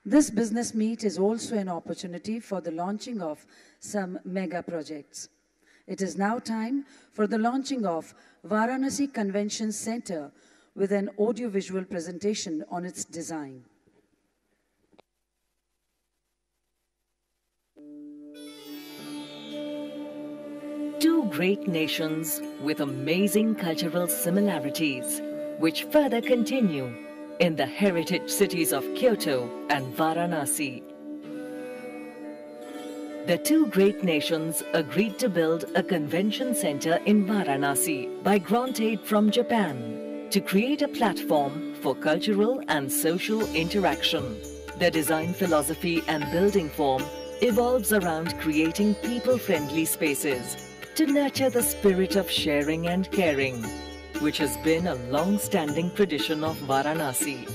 This business meet is also an opportunity for the launching of some mega projects. It is now time for the launching of Varanasi Convention Center with an audiovisual presentation on its design. Two great nations with amazing cultural similarities, which further continue in the heritage cities of Kyoto and Varanasi. The two great nations agreed to build a convention center in Varanasi by grant aid from Japan to create a platform for cultural and social interaction. The design philosophy and building form evolves around creating people-friendly spaces to nurture the spirit of sharing and caring, which has been a long-standing tradition of Varanasi.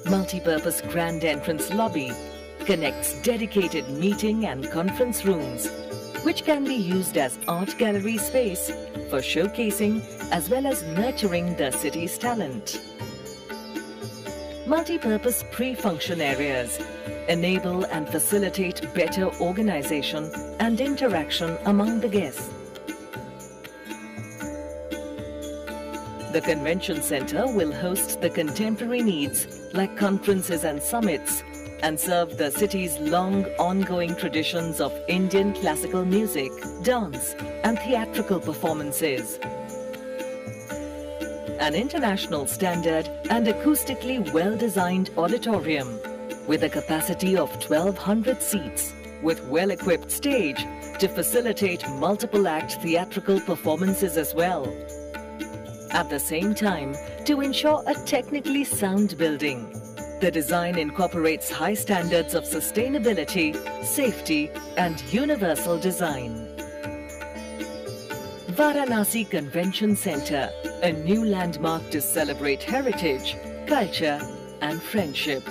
Multi-purpose grand entrance lobby connects dedicated meeting and conference rooms, which can be used as art gallery space for showcasing as well as nurturing the city's talent. Multi-purpose pre-function areas enable and facilitate better organization and interaction among the guests. The convention center will host the contemporary needs like conferences and summits and serve the city's long ongoing traditions of Indian classical music, dance and theatrical performances. An international standard and acoustically well-designed auditorium with a capacity of 1,200 seats with well-equipped stage to facilitate multiple-act theatrical performances as well. At the same time, to ensure a technically sound building, the design incorporates high standards of sustainability, safety, and universal design. Varanasi Convention Center, a new landmark to celebrate heritage, culture, and friendship.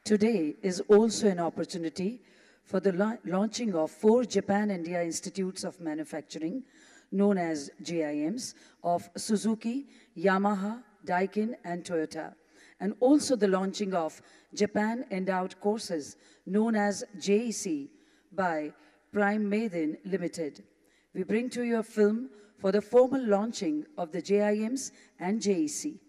Today is also an opportunity for the launching of 4 Japan-India Institutes of Manufacturing, known as JIMs, of Suzuki, Yamaha, Daikin, and Toyota, and also the launching of Japan Endowed Courses, known as JEC, by Prime Maiden Limited. we bring to you a film for the formal launching of the JIMs and JEC.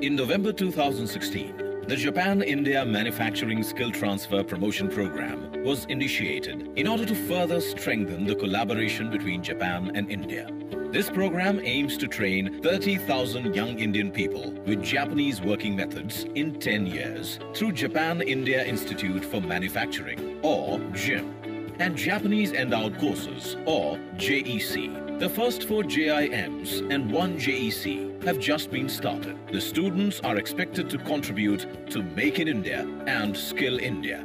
In November 2016, the Japan-India Manufacturing Skill Transfer Promotion Program was initiated in order to further strengthen the collaboration between Japan and India. This program aims to train 30,000 young Indian people with Japanese working methods in 10 years through Japan-India Institute for Manufacturing, or JIM, and Japanese Endowed Courses, or JEC. The first 4 JIMs and 1 JEC have just been started. The students are expected to contribute to Make in India and Skill India.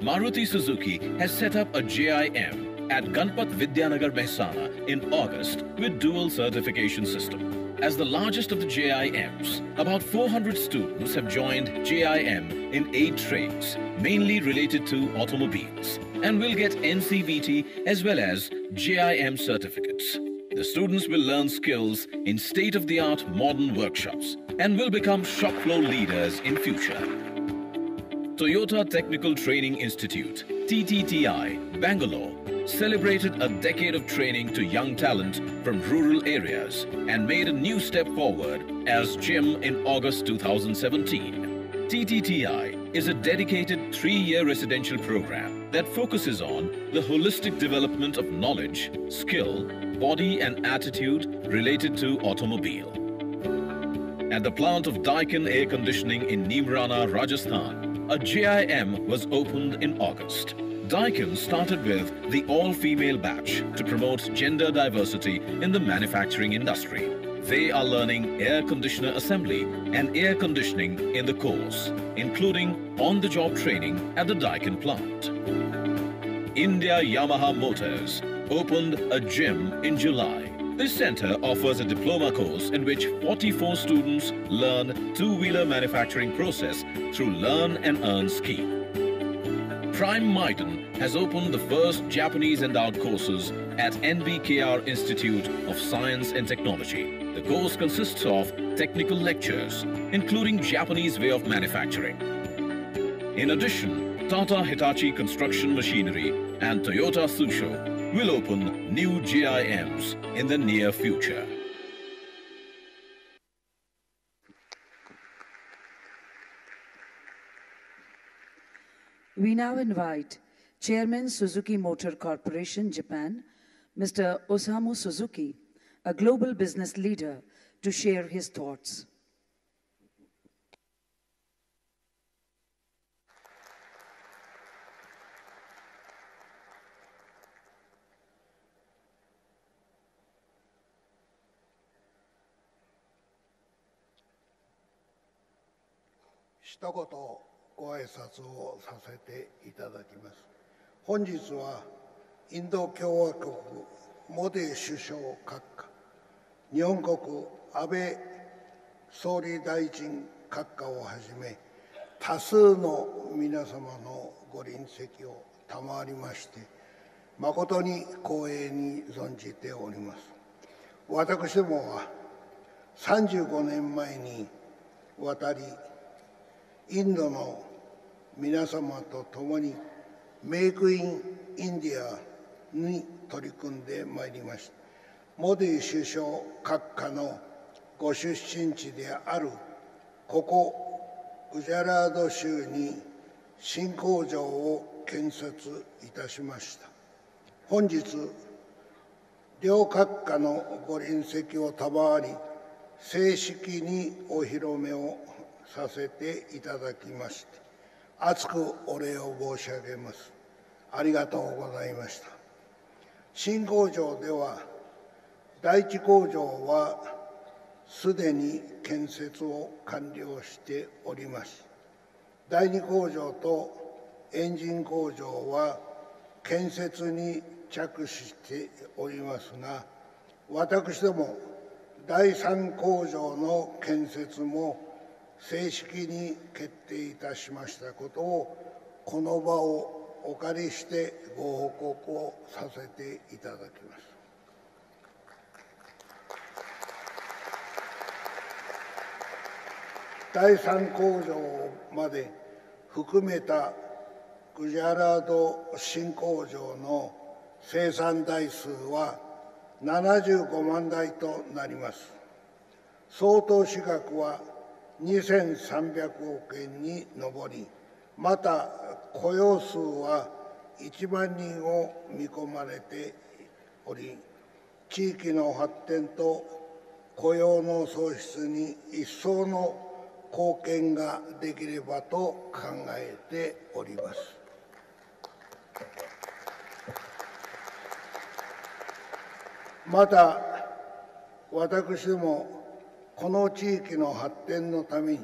Maruti Suzuki has set up a JIM at Ganpat Vidyanagar, Mehsana in August with dual certification system. As the largest of the JIMs, about 400 students have joined JIM in 8 trades, mainly related to automobiles, and will get NCVT as well as JIM certificates. The students will learn skills in state-of-the-art modern workshops and will become shop floor leaders in future. Toyota Technical Training Institute, TTTI, Bangalore, celebrated a decade of training to young talent from rural areas and made a new step forward as JIM in August 2017. TTTI is a dedicated 3-year residential program that focuses on the holistic development of knowledge, skill, body and attitude related to automobile. At the plant of Daikin Air Conditioning in Neemrana, Rajasthan, a JIM was opened in August. Daikin started with the all-female batch to promote gender diversity in the manufacturing industry. They are learning air conditioner assembly and air conditioning in the course, including on-the-job training at the Daikin plant. India Yamaha Motors opened a JIM in July. This center offers a diploma course in which 44 students learn two-wheeler manufacturing process through Learn and Earn scheme. Prime Maiden has opened the first Japanese endowed courses at NBKR Institute of Science and Technology. The course consists of technical lectures, including Japanese way of manufacturing. In addition, Tata Hitachi Construction Machinery and Toyota Tsusho will open new JIMs in the near future. We now invite Chairman Suzuki Motor Corporation, Japan, Mr. Osamu Suzuki, a global business leader, to share his thoughts.ご挨拶をさせていただきます。本日はインド共和国モディ首相閣下、日本国安倍総理大臣閣下をはじめ多数の皆様のご臨席を賜りまして誠に光栄に存じております。私どもは35年前に渡りインドの皆様と共にメイクインインディアに取り組んでまいりました。モディ首相閣下のご出身地であるここグジャラード州に新工場を建設いたしました。本日両閣下のご臨席を賜り正式にお披露目をさせていただきまして厚くお礼を申し上げます。ありがとうございました。新工場では第一工場はすでに建設を完了しております。第二工場とエンジン工場は建設に着手しておりますが、私ども第三工場の建設も正式に決定いたしましたことをこの場をお借りしてご報告をさせていただきます。第三工場まで含めたグジャラード新工場の生産台数は75万台となります。総投資額は2300億円に上り、また雇用数は1万人を見込まれており、地域の発展と雇用の創出に一層の貢献ができればと考えております。また、私どもこの地域の発展のために、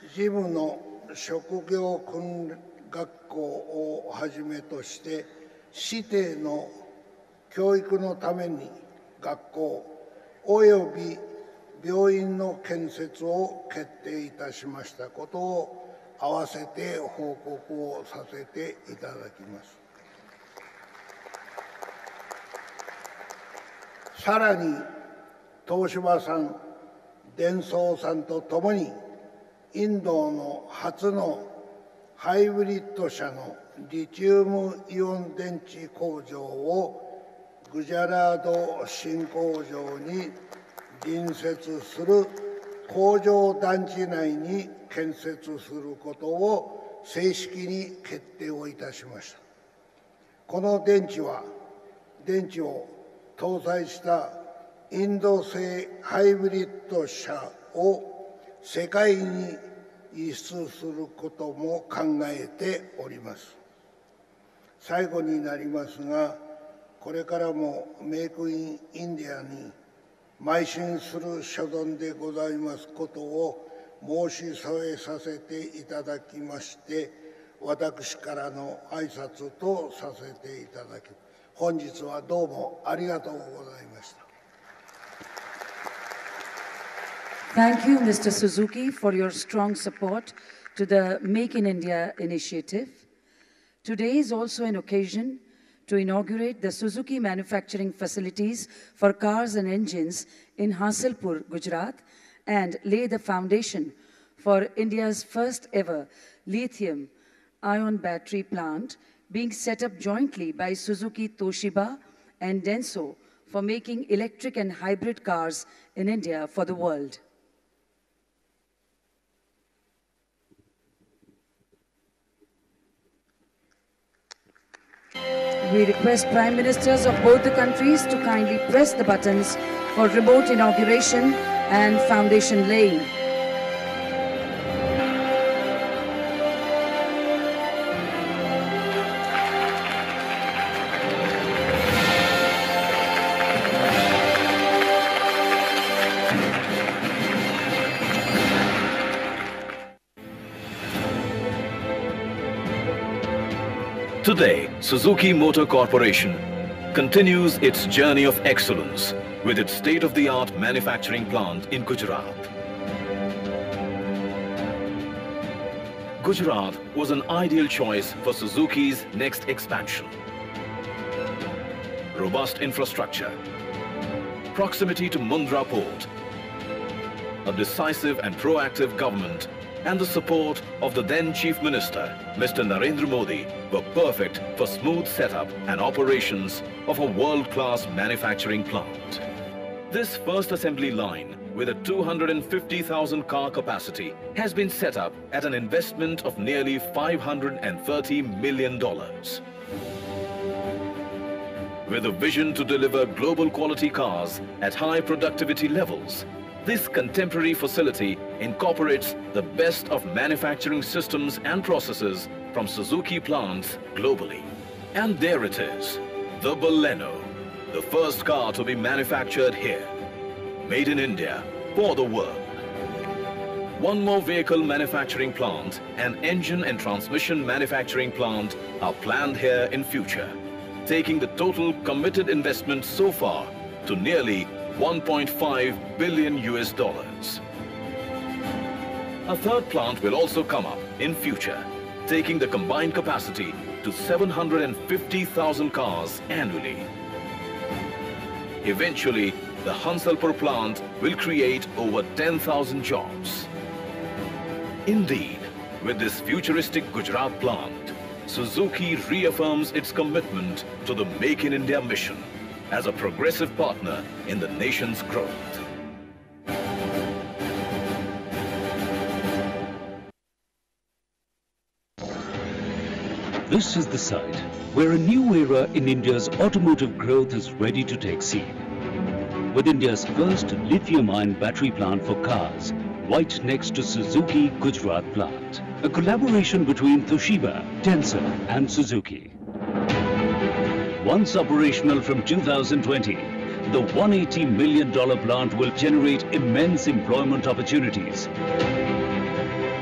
事務の職業訓学校をはじめとして、指定の教育のために学校および病院の建設を決定いたしましたことを併せて報告をさせていただきます。さらに、東芝さん、デンソーさんとともに、インドの初のハイブリッド車のリチウムイオン電池工場をグジャラード新工場に隣接する工場団地内に建設することを正式に決定をいたしました。この電池を搭載したインド製ハイブリッド車を世界に輸出することも考えております。最後になりますが、これからもメイクインインディアに邁進する所存でございますことを申し添えさせていただきまして、私からの挨拶とさせていただき、本日はどうもありがとうございました。Thank you, Mr. Suzuki, for your strong support to the Make in India initiative. Today is also an occasion to inaugurate the Suzuki manufacturing facilities for cars and engines in Hasilpur, Gujarat, and lay the foundation for India's first ever lithium-ion battery plant being set up jointly by Suzuki Toshiba and Denso for making electric and hybrid cars in India for the world. We request Prime Ministers of both the countries to kindly press the buttons for remote inauguration and foundation laying. Today, Suzuki Motor Corporation continues its journey of excellence with its state-of-the-art manufacturing plant in Gujarat. Gujarat was an ideal choice for Suzuki's next expansion. Robust infrastructure, proximity to Mundra port, a decisive and proactive government, and the support of the then Chief Minister, Mr. Narendra Modi, were perfect for smooth setup and operations of a world-class manufacturing plant. This first assembly line, with a 250,000 car capacity, has been set up at an investment of nearly $530 million. With a vision to deliver global quality cars at high productivity levels, this contemporary facility incorporates the best of manufacturing systems and processes from Suzuki plants globally. And there it is, the Baleno, the first car to be manufactured here, made in India for the world. One more vehicle manufacturing plant and engine and transmission manufacturing plant are planned here in future, taking the total committed investment so far to nearly $1.5 billion. A third plant will also come up in future, taking the combined capacity to 750,000 cars annually. Eventually, the Hansalpur plant will create over 10,000 jobs. Indeed, With this futuristic Gujarat plant, Suzuki reaffirms its commitment to the Make in India mission as a progressive partner in the nation's growth. This is the site where a new era in India's automotive growth is ready to take seed. With India's first lithium-ion battery plant for cars, right next to Suzuki Gujarat plant. A collaboration between Toshiba, Denso and Suzuki. Once operational from 2020, the $180 million plant will generate immense employment opportunities.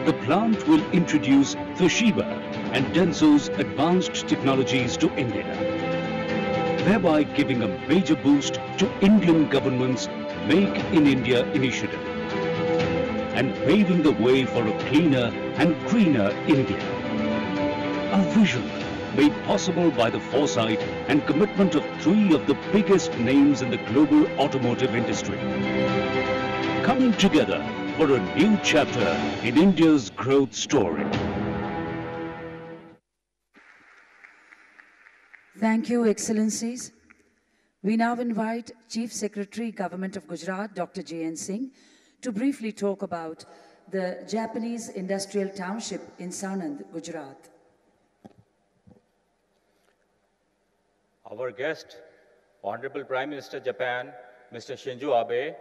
The plant will introduce Toshiba and Denso's advanced technologies to India, thereby giving a major boost to Indian government's Make in India initiative and paving the way for a cleaner and greener India. A vision made possible by the foresight and commitment of three of the biggest names in the global automotive industry, coming together for a new chapter in India's growth story. Thank you, Excellencies. We now invite Chief Secretary, Government of Gujarat, Dr. J.N. Singh, to briefly talk about the Japanese Industrial Township in Sanand, Gujarat. Our guest, Honorable Prime Minister Japan, Mr. Shinzo Abe,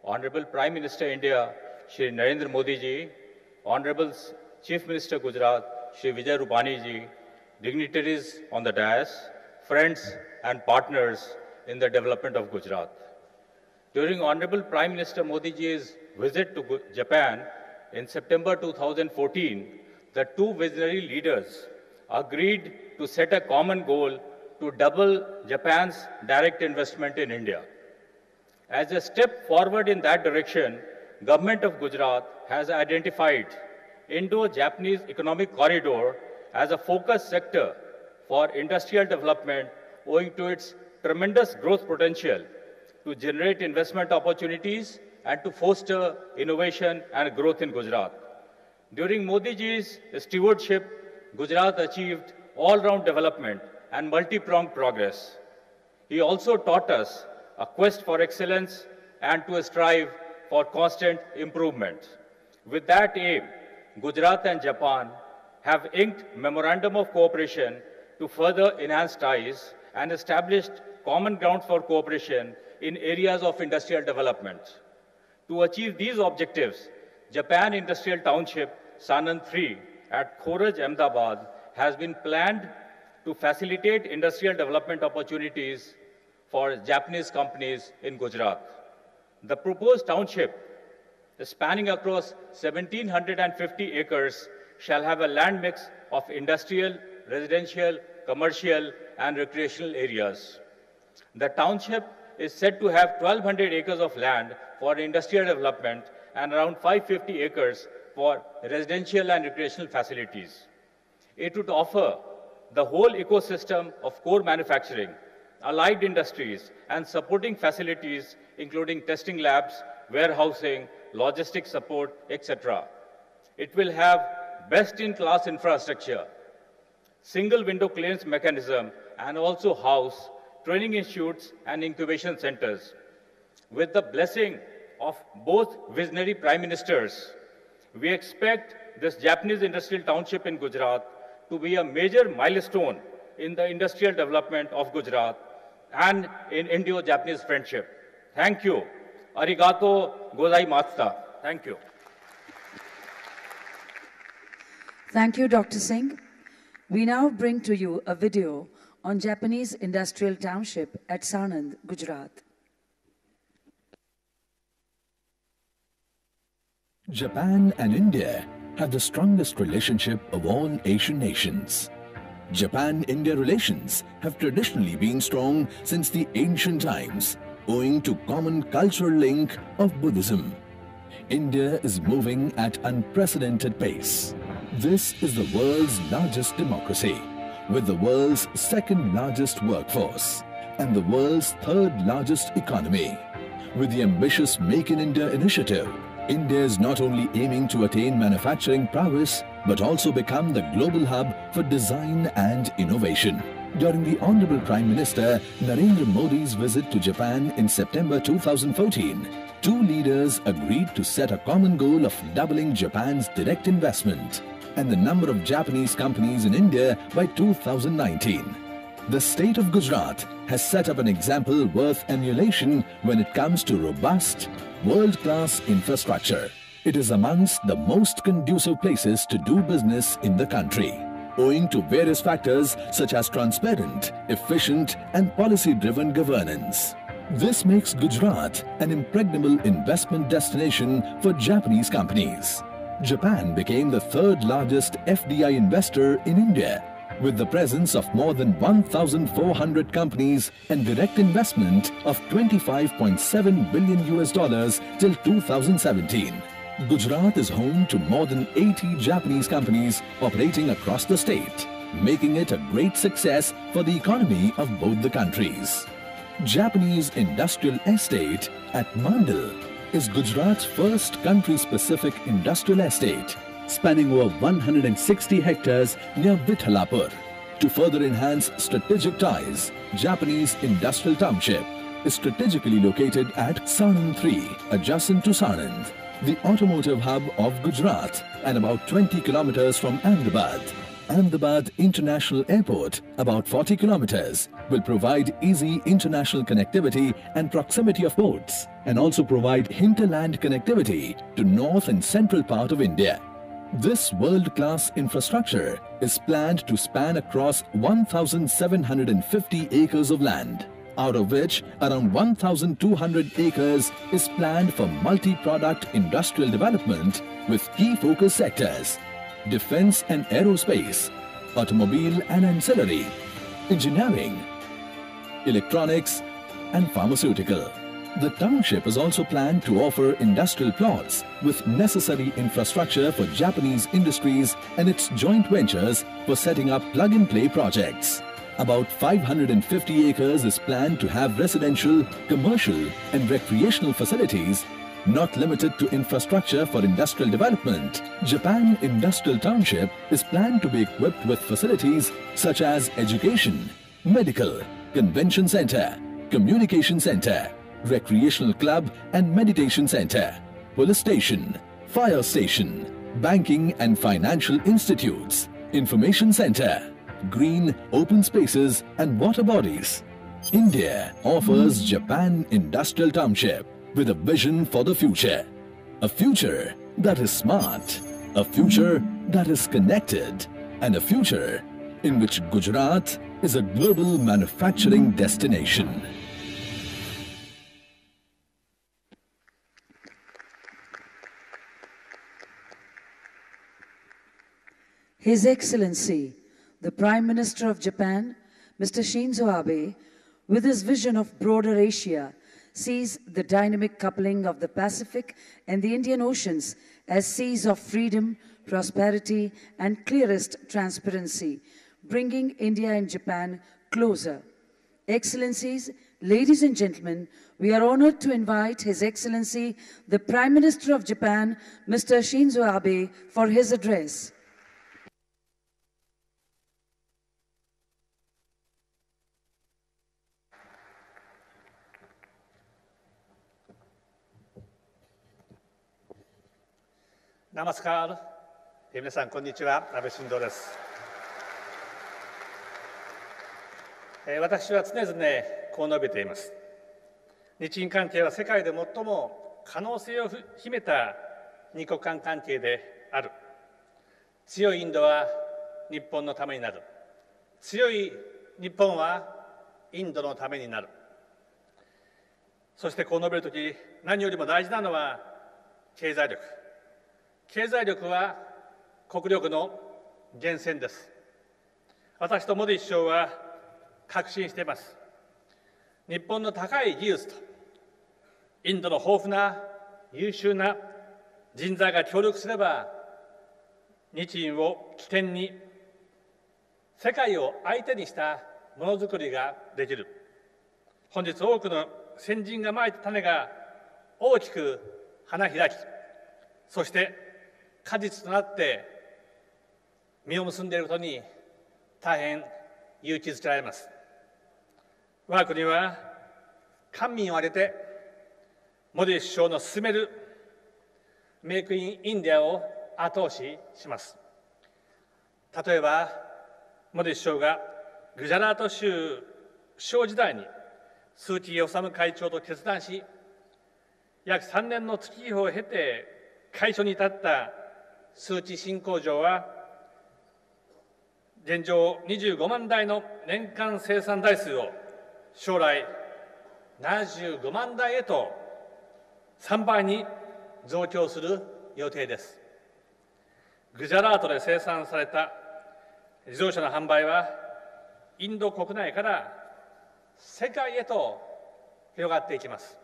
Honorable Prime Minister India, Shri Narendra Modi ji, Honorable Chief Minister Gujarat, Shri Vijay Rupani ji, dignitaries on the dais, friends and partners in the development of Gujarat. During Honorable Prime Minister Modi ji's visit to Japan in September 2014, the two visionary leaders agreed to set a common goal to double Japan's direct investment in India. As a step forward in that direction, Government of Gujarat has identified Indo-Japanese Economic Corridor as a focus sector for industrial development owing to its tremendous growth potential to generate investment opportunities and to foster innovation and growth in Gujarat. During Modi ji's stewardship, Gujarat achieved all-round development and multi-pronged progress. He also taught us a quest for excellence and to strive for constant improvement. With that aim, Gujarat and Japan have inked Memorandum of Cooperation to further enhance ties and established common ground for cooperation in areas of industrial development. To achieve these objectives, Japan Industrial Township Sanand 3 at Khoraj, Ahmedabad has been planned to facilitate industrial development opportunities for Japanese companies in Gujarat. The proposed township, spanning across 1,750 acres, shall have a land mix of industrial, residential, commercial, and recreational areas. The township is said to have 1,200 acres of land for industrial development and around 550 acres for residential and recreational facilities. It would offer the whole ecosystem of core manufacturing, allied industries, and supporting facilities, including testing labs, warehousing, logistics support, etc. It will have best-in-class infrastructure, single window clearance mechanism, and also house training institutes and incubation centers. With the blessing of both visionary prime ministers, we expect this Japanese industrial township in Gujarat to be a major milestone in the industrial development of Gujarat and in Indo-Japanese friendship. Thank you. Arigato gozaimasu. Thank you. Thank you, Dr. Singh. We now bring to you a video on Japanese industrial township at Sanand, Gujarat. Japan and India have the strongest relationship of all Asian nations. Japan-India relations have traditionally been strong since the ancient times, owing to common cultural link of Buddhism. India is moving at unprecedented pace. This is the world's largest democracy, with the world's second largest workforce and the world's third largest economy. With the ambitious Make in India initiative, India is not only aiming to attain manufacturing prowess, but also become the global hub for design and innovation. During the Honorable Prime Minister Narendra Modi's visit to Japan in September 2014, two leaders agreed to set a common goal of doubling Japan's direct investment and the number of Japanese companies in India by 2019. The state of Gujarat has set up an example worth emulation when it comes to robust, world-class infrastructure. It is amongst the most conducive places to do business in the country, owing to various factors such as transparent, efficient and policy-driven governance. This makes Gujarat an impregnable investment destination for Japanese companies. Japan became the third largest FDI investor in India, with the presence of more than 1,400 companies and direct investment of $25.7 billion till 2017. Gujarat is home to more than 80 Japanese companies operating across the state, making it a great success for the economy of both the countries. Japanese Industrial Estate at Mandal is Gujarat's first country-specific industrial estate, spanning over 160 hectares near Vithalapur. To further enhance strategic ties, Japanese Industrial Township is strategically located at Sanand 3, adjacent to Sanand, the automotive hub of Gujarat, and about 20 kilometers from Ahmedabad. Ahmedabad International Airport, about 40 kilometers, will provide easy international connectivity and proximity of ports, and also provide hinterland connectivity to north and central part of India. This world-class infrastructure is planned to span across 1,750 acres of land, out of which around 1,200 acres is planned for multi-product industrial development with key focus sectors: defense and aerospace, automobile and ancillary, engineering, electronics and pharmaceutical. The township is also planned to offer industrial plots with necessary infrastructure for Japanese industries and its joint ventures for setting up plug-and-play projects. About 550 acres is planned to have residential, commercial and recreational facilities, not limited to infrastructure for industrial development. Japan Industrial Township is planned to be equipped with facilities such as education, medical, convention center, communication center, recreational club and meditation center, police station, fire station, banking and financial institutes, information center, green open spaces and water bodies. India offers Japan Industrial Township with a vision for the future. A future that is smart, a future that is connected, and a future in which Gujarat is a global manufacturing destination. His Excellency, the Prime Minister of Japan, Mr. Shinzo Abe, with his vision of broader Asia, sees the dynamic coupling of the Pacific and the Indian Oceans as seas of freedom, prosperity, and clearest transparency, bringing India and Japan closer. Excellencies, ladies and gentlemen, we are honored to invite His Excellency, the Prime Minister of Japan, Mr. Shinzo Abe, for his address. Namaskar. 皆さん、こんにちは。安倍晋三です。私は常々こう述べています。日印関係は世界で最も可能性を秘めた二国間関係である。強いインドは日本のためになる。強い日本はインドのためになる。そしてこう述べるとき、何よりも大事なのは経済力。経済力は国力の源泉です。私とモディ首相は確信しています。日本の高い技術とインドの豊富な優秀な人材が協力すれば、日印を起点に世界を相手にしたものづくりができる。本日多くの先人がまいた種が大きく花開き、そして果実となって実を結んでいることに大変勇気づけられます。我が国は官民を挙げてモディ首相の進めるメイクインインディアを後押しします。例えば、モディ首相がグジャラート州首相時代に鈴木治会長と決断し、約3年の月日を経て開所に至った鈴木新工場は、現状25万台の年間生産台数を将来75万台へと3倍に増強する予定です。グジャラートで生産された自動車の販売は、インド国内から世界へと広がっていきます。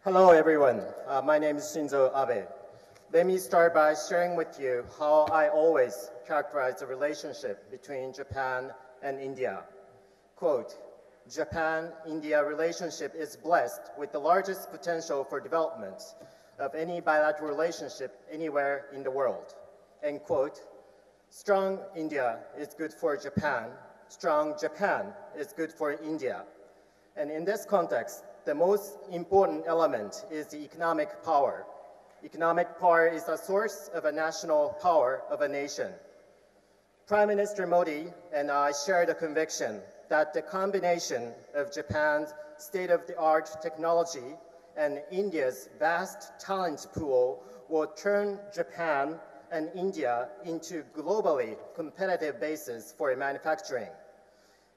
Hello everyone, my name is Shinzo Abe. Let me start by sharing with you how I always characterize the relationship between Japan and India. Quote, Japan-India relationship is blessed with the largest potential for development of any bilateral relationship anywhere in the world. End quote. Strong India is good for Japan. Strong Japan is good for India. And in this context, the most important element is the economic power. Economic power is the source of a national power of a nation. Prime Minister Modi and I share the conviction that the combination of Japan's state-of-the-art technology and India's vast talent pool will turn Japan and India into globally competitive bases for manufacturing.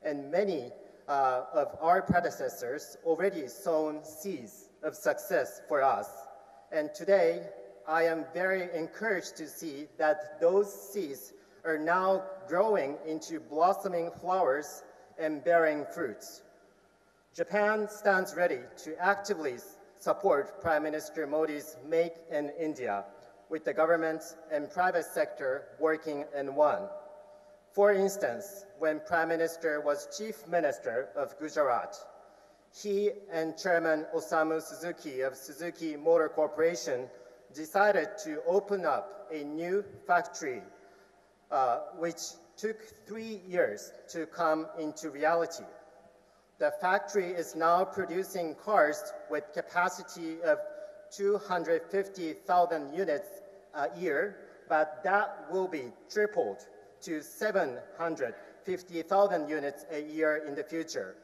And many of our predecessors already sown seeds of success for us. And today, I am very encouraged to see that those seeds are now growing into blossoming flowers and bearing fruits. Japan stands ready to actively support Prime Minister Modi's Make in India, with the government and private sector working in one. For instance, when Prime Minister was Chief Minister of Gujarat, he and Chairman Osamu Suzuki of Suzuki Motor Corporation decided to open up a new factory, which took 3 years to come into reality. The factory is now producing cars with capacity of 250,000 units a year, but that will be tripled to 750,000 units a year in the future.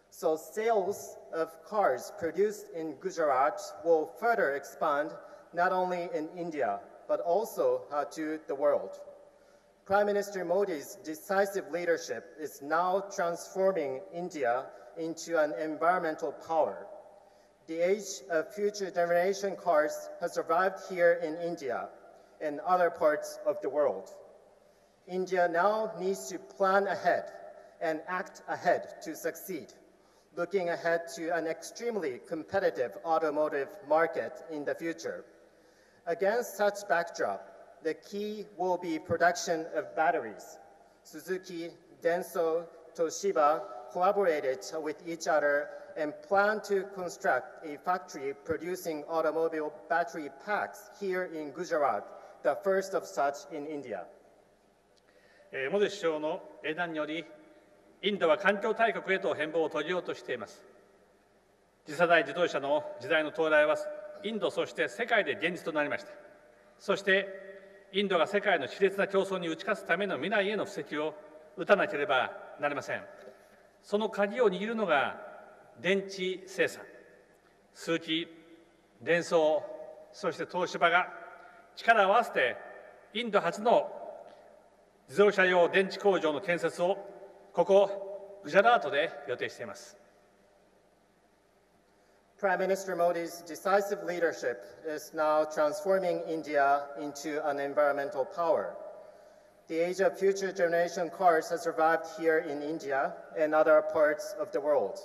So sales of cars produced in Gujarat will further expand not only in India, but also to the world. Prime Minister Modi's decisive leadership is now transforming India into an environmental power. The age of future generation cars has arrived here in India and other parts of the world. India now needs to plan ahead and act ahead to succeed, looking ahead to an extremely competitive automotive market in the future. Against such backdrop, the key will be production of batteries. Suzuki, Denso, Toshiba collaborated with each other and plan to construct a factory producing automobile battery packs here in Gujarat, the first of such in India. モディ首相の英断により、インドは環境大国へと変貌を遂げようとしています。次世代自動車の時代の到来は、インドそして世界で現実となりました。そして、インドが世界の熾烈な競争に打ち勝つための未来への布石を打たなければなりません。その鍵を握るのが電池生産。鈴木、デンソー、そして東芝が力を合わせて、インド初の自動車用電池工場の建設をここグジャラートで予定しています。Prime Minister Modi's decisive leadership is now transforming India into an environmental power. The age of future generation cars has arrived here in India and other parts of the world.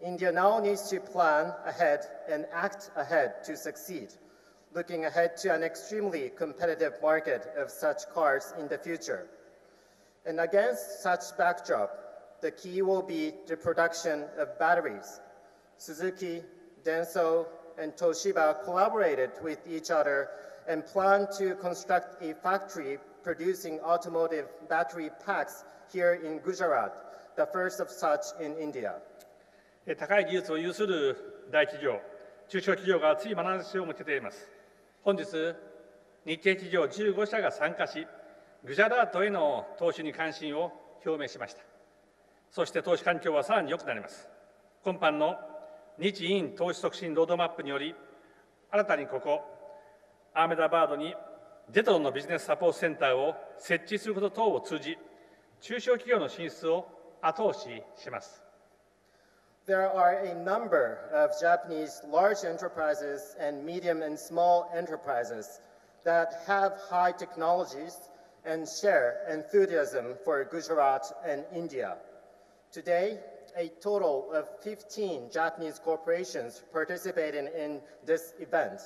India now needs to plan ahead and act ahead to succeed, looking ahead to an extremely competitive market of such cars in the future. And against such backdrop, the key will be the production of batteries. Suzuki, Denso, and Toshiba collaborated with each other and plan to construct a factory producing automotive battery packs here in Gujarat, the first of such in India. 高い技術を有する大企業、中小企業が熱い眼差しを向けています。本日、日系企業15社が参加し、グジャラートへの投資に関心を表明しました。そして投資環境はさらに良くなります。今般の日印投資促進ロードマップにより、新たにここ、アーメダバードにジェトロのビジネスサポートセンターを設置すること等を通じ、中小企業の進出を後押しします。There are a number of Japanese large enterprises and medium and small enterprises that have high technologies and share enthusiasm for Gujarat and India. Today, a total of 15 Japanese corporations participated in this event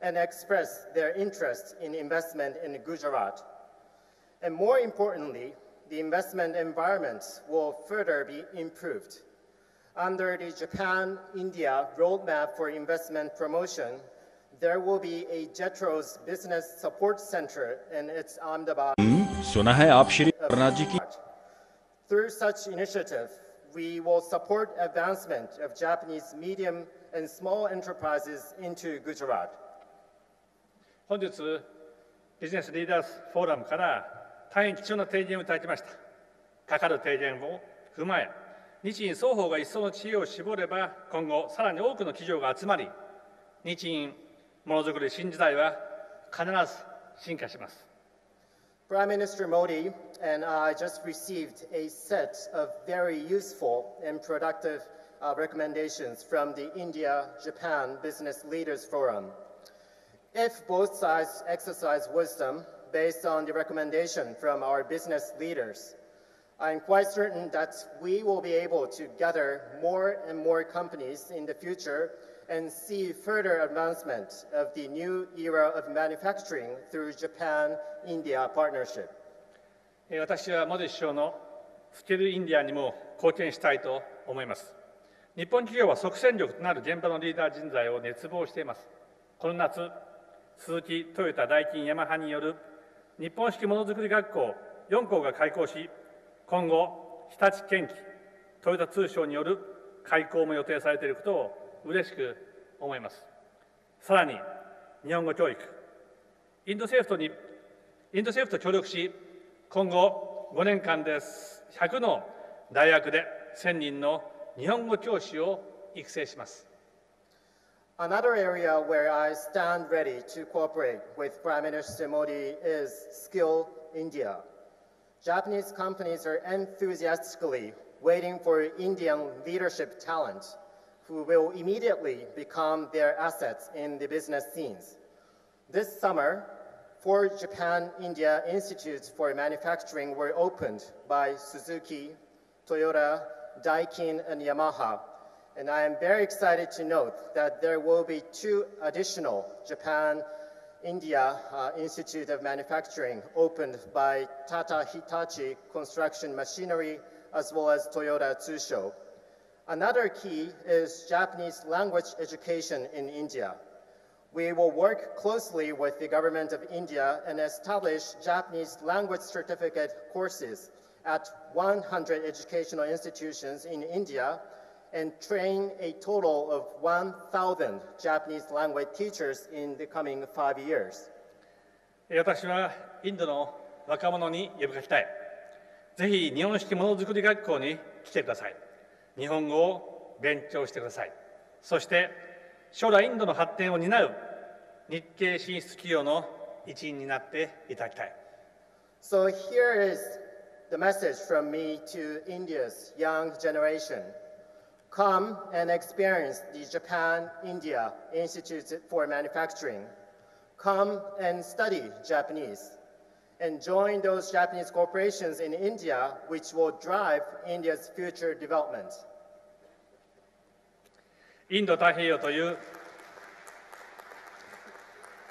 and expressed their interest in investment in Gujarat. And more importantly, the investment environment will further be improved. Under the Japan-India Roadmap for Investment Promotion, there will be a JETRO's Business Support Center in its Ahmedabad. Through such initiative, we will support advancement of Japanese medium and small enterprises into Gujarat. 本日、ビジネスリーダーズフォーラムから大変貴重な提言をいただきました。かかる提言を踏まえ、日印双方が一層の知恵を絞れば、今後さらに多くの企業が集まり、日印ものづくり新時代は必ず進化します。Prime Minister Modi and I just received a set of very useful and productive recommendations from the India-Japan Business Leaders Forum. If both sides exercise wisdom based on the recommendation from our business leaders, I'm quite certain that we will be able to gather more and more companies in the future and see further advancement of the new era of manufacturing through Japan-India partnership. 私はモディ首相のスキルインディアにも貢献したいと思います。日本企業は即戦力となる現場のリーダー人材を熱望しています。この夏、スズキ、トヨタ、ダイキン、ヤマハによる日本式ものづくり学校4校が開校し、今後、日立建機、トヨタ通商による開校も予定されていることを嬉しく思います。さらに、日本語教育、インド政府と協力し、今後5年間で100の大学で1000人の日本語教師を育成します。Another area where I stand ready to cooperate with Prime Minister Modi is Skill India. Japanese companies are enthusiastically waiting for Indian leadership talent who will immediately become their assets in the business scenes. This summer, 4 Japan-India Institutes for Manufacturing were opened by Suzuki, Toyota, Daikin, and Yamaha. And I am very excited to note that there will be 2 additional Japan-India Institute of Manufacturing opened by Tata Hitachi Construction Machinery as well as Toyota Tsusho. Another key is Japanese language education in India. We will work closely with the government of India and establish Japanese language certificate courses at 100 educational institutions in India and train a total of 1,000 Japanese language teachers in the coming 5 years. 私はインドの若者に呼びかけたい。ぜひ日本式ものづくり学校に来てください。日本語を勉強してください。そして将来インドの発展を担う日系進出企業の一員になっていただきたい。So here is the message from me to India's young generation. Come and experience the Japan-India Institute for Manufacturing. Come and study Japanese. And join those Japanese corporations in India which will drive India's future development. インド太平洋という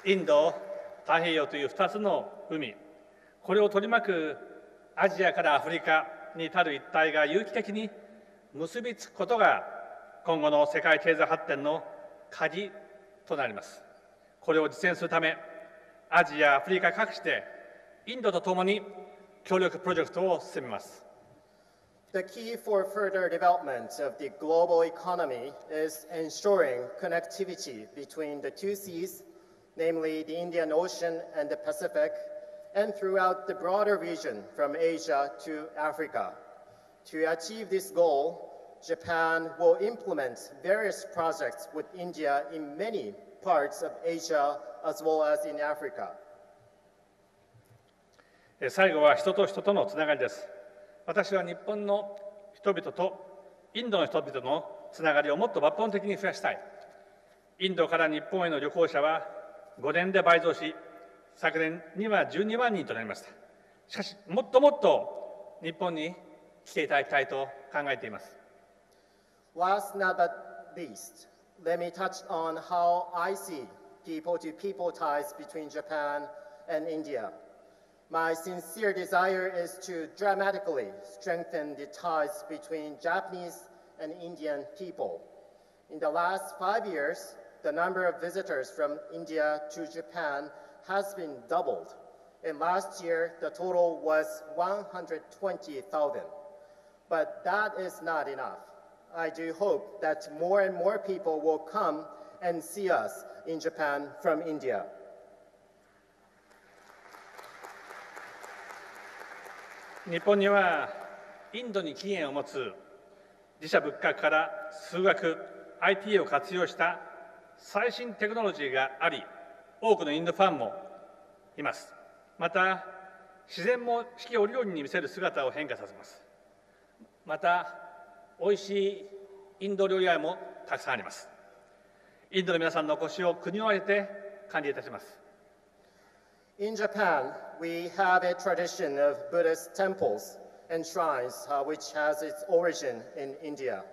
2つの海、これを取り巻くアジアからアフリカに至る一帯が有機的に結びつくことが今後の世界経済発展の鍵となります。これを実現するため、アジア、アフリカ各地でインドとともに協力プロジェクトを進めます。The key for further development of the global economy is ensuring connectivity between the two seas, namely the Indian Ocean and the Pacific, and throughout the broader region from Asia to Africa. To achieve this goal, Japan will implement various projects with India in many parts of Asia as well as in Africa. 最後は人と人とのつながりです。私は日本の人々とインドの人々のつながりをもっと抜本的に増やしたい。インドから日本への旅行者は5年で倍増し、昨年には12万人となりました。しかし、もっともっと日本に来ていただきたいと考えています。Last not but least, let me touch on how I see people-to-people ties between Japan and India. My sincere desire is to dramatically strengthen the ties between Japanese and Indian people. In the last 5 years, the number of visitors from India to Japan has been doubled. And last year, the total was 120,000. But that is not enough. I do hope that more and more people will come and see us in Japan from India. 日本にはインドに起源を持つ自社仏閣から数学、IT を活用した最新テクノロジーがあり、多くのインドファンもいます。また、自然も四季折々に見せる姿を変化させます。また、おいしいインド料理屋もたくさんあります。インドの皆さんのお越しを国を挙げて歓迎いたします。In Japan, we have a tradition of Buddhist temples and shrines, which has its origin in India.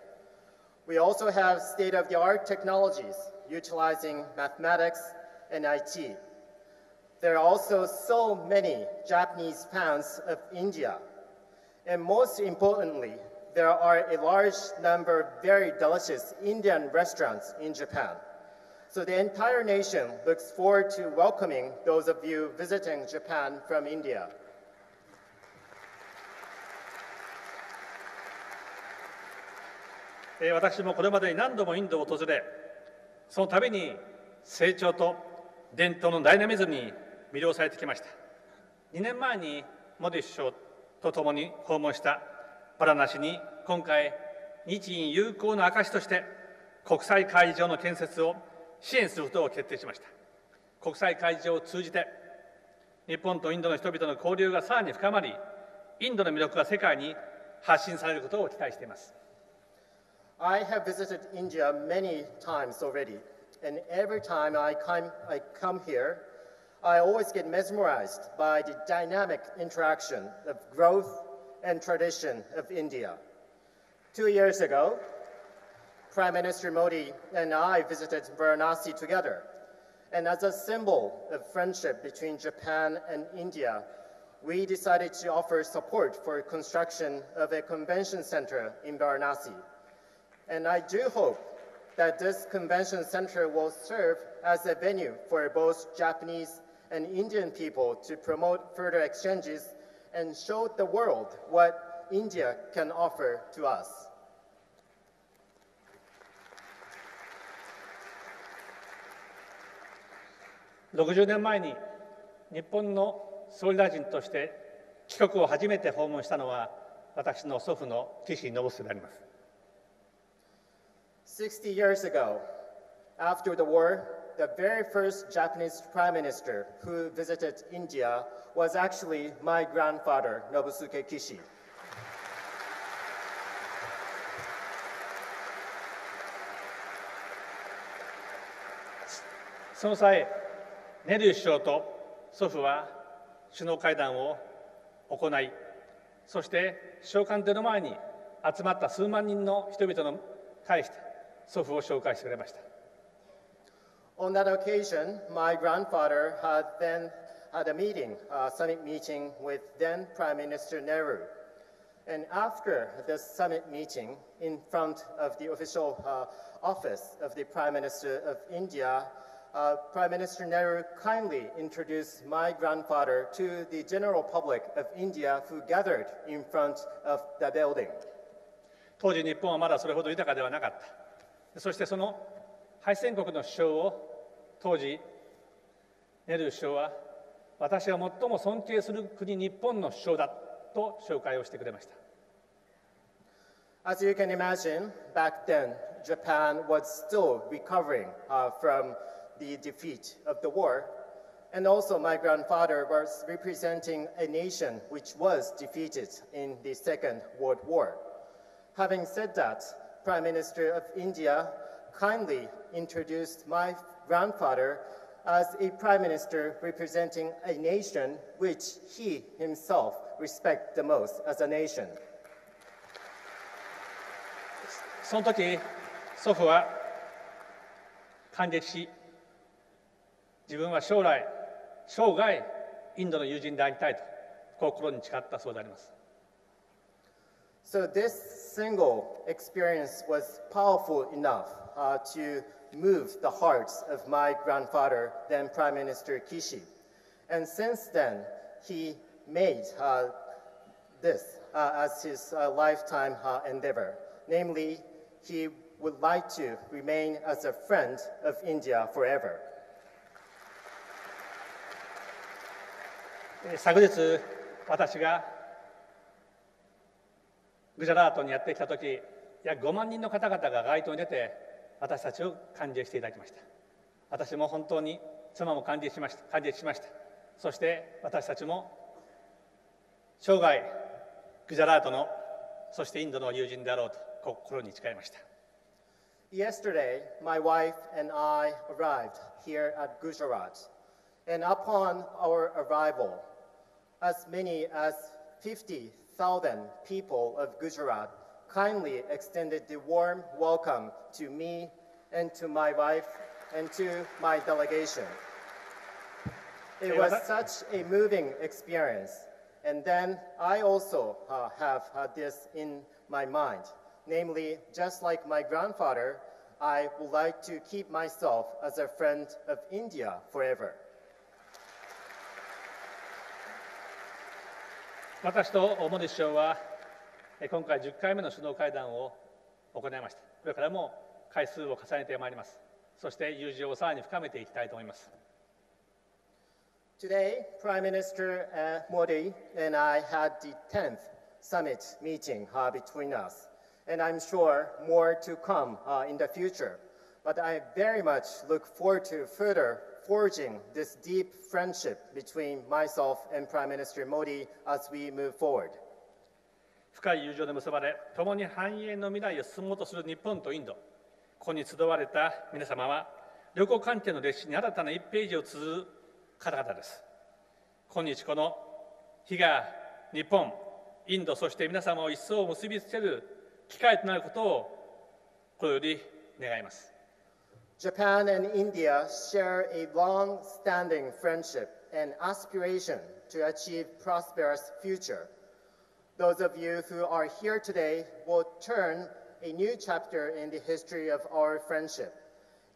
We also have state-of-the-art technologies utilizing mathematics and IT. There are also so many Japanese fans of India. And most importantly, there are a large number of very delicious Indian restaurants in Japan. So the entire nation looks forward to welcoming those of you visiting Japan from India. 私もこれまでに何度もインドを訪れ、その度に成長と伝統のダイナミズムに魅了されてきました。2年前にモディ首相と共に訪問したバラナシに、今回、日印友好の証として国際会議場の建設を支援することを決定しました。国際会議場を通じて、日本とインドの人々の交流がさらに深まり、インドの魅力が世界に発信されることを期待しています。I have visited India many times already, and every time I come here, I always get mesmerized by the dynamic interaction of growth and tradition of India. 2 years ago, Prime Minister Modi and I visited Varanasi together, and as a symbol of friendship between Japan and India, we decided to offer support for construction of a convention center in Varanasi. And I do hope that this convention center will serve as a venue for both Japanese and Indian people to promote further exchanges and show the world what India can offer to us. 60年前に日本の総理大臣として帰国を初めて訪問したのは私の祖父の岸信介であります。60 years ago, after the war, the very first Japanese prime minister who visited India was actually my grandfather, Nobusuke Kishi. その際、ネル首相と祖父は首脳会談を行い、そして首相官邸の前に集まった数万人の人々に対して祖父を紹介してくれました。On that occasion, my grandfather had a meeting, summit meeting with then Prime Minister Nehru. And after the summit meeting, in front of the official office of the Prime Minister of India, Prime Minister Nehru kindly introduced my grandfather to the general public of India who gathered in front of the building. 当時日本はまだそれほど豊かではなかった。そしてその敗戦国の首相を当時ネル首相は私が最も尊敬する国日本の首相だと紹介をしてくれました。As you can imagine, back then Japan was still recovering from the defeat of the war, and also my grandfather was representing a nation which was defeated in the Second World War. Having said that, Prime Minister of India kindly introduced my grandfather as a prime minister representing a nation which he himself respects the most as a nation. その時、祖父は感激し、自分は生涯インドの友人でありたいと心に誓ったそうであります。So this single experience was powerful enough to move the hearts of my grandfather, then Prime Minister Kishi. And since then, he made this as his lifetime endeavor. Namely, he would like to remain as a friend of India forever. 昨日、私がグジャラートにやってきたとき、約5万人の方々が街頭に出て、私たちを歓迎していただきました。私も本当に妻も歓迎しました。そして私たちも生涯グジャラートの、そしてインドの友人であろうと心に誓いました。Yesterday, my wife and I arrived here at Gujarat, and upon our arrival, as many as 50,000 people of Gujarat kindly extended the warm welcome to me and to my wife and to my delegation. It was such a moving experience. And then I also have this in my mind. Namely, just like my grandfather, I would like to keep myself as a friend of India forever. 私とモディ首相は今回10回目の首脳会談を行いました。これからも回数を重ねてまいります。そして友情をさらに深めていきたいと思います。Today, Prime Minister Modi and I had the 10th summit meeting between us. And I'm sure more to come in the future. But I very much look forward to further forging this deep friendship between myself and Prime Minister Modi as we move forward. 深い友情で結ばれ、共に繁栄の未来を進もうとする日本とインド。ここに集われた皆様は、両国関係の歴史に新たな1ページを綴る方々です。今日この日が日本、インド、そして皆様を一層結びつける機会となることを心より願います。Japan and India share a long-standing friendship and aspiration to achieve prosperous future. Those of you who are here today will turn a new chapter in the history of our friendship.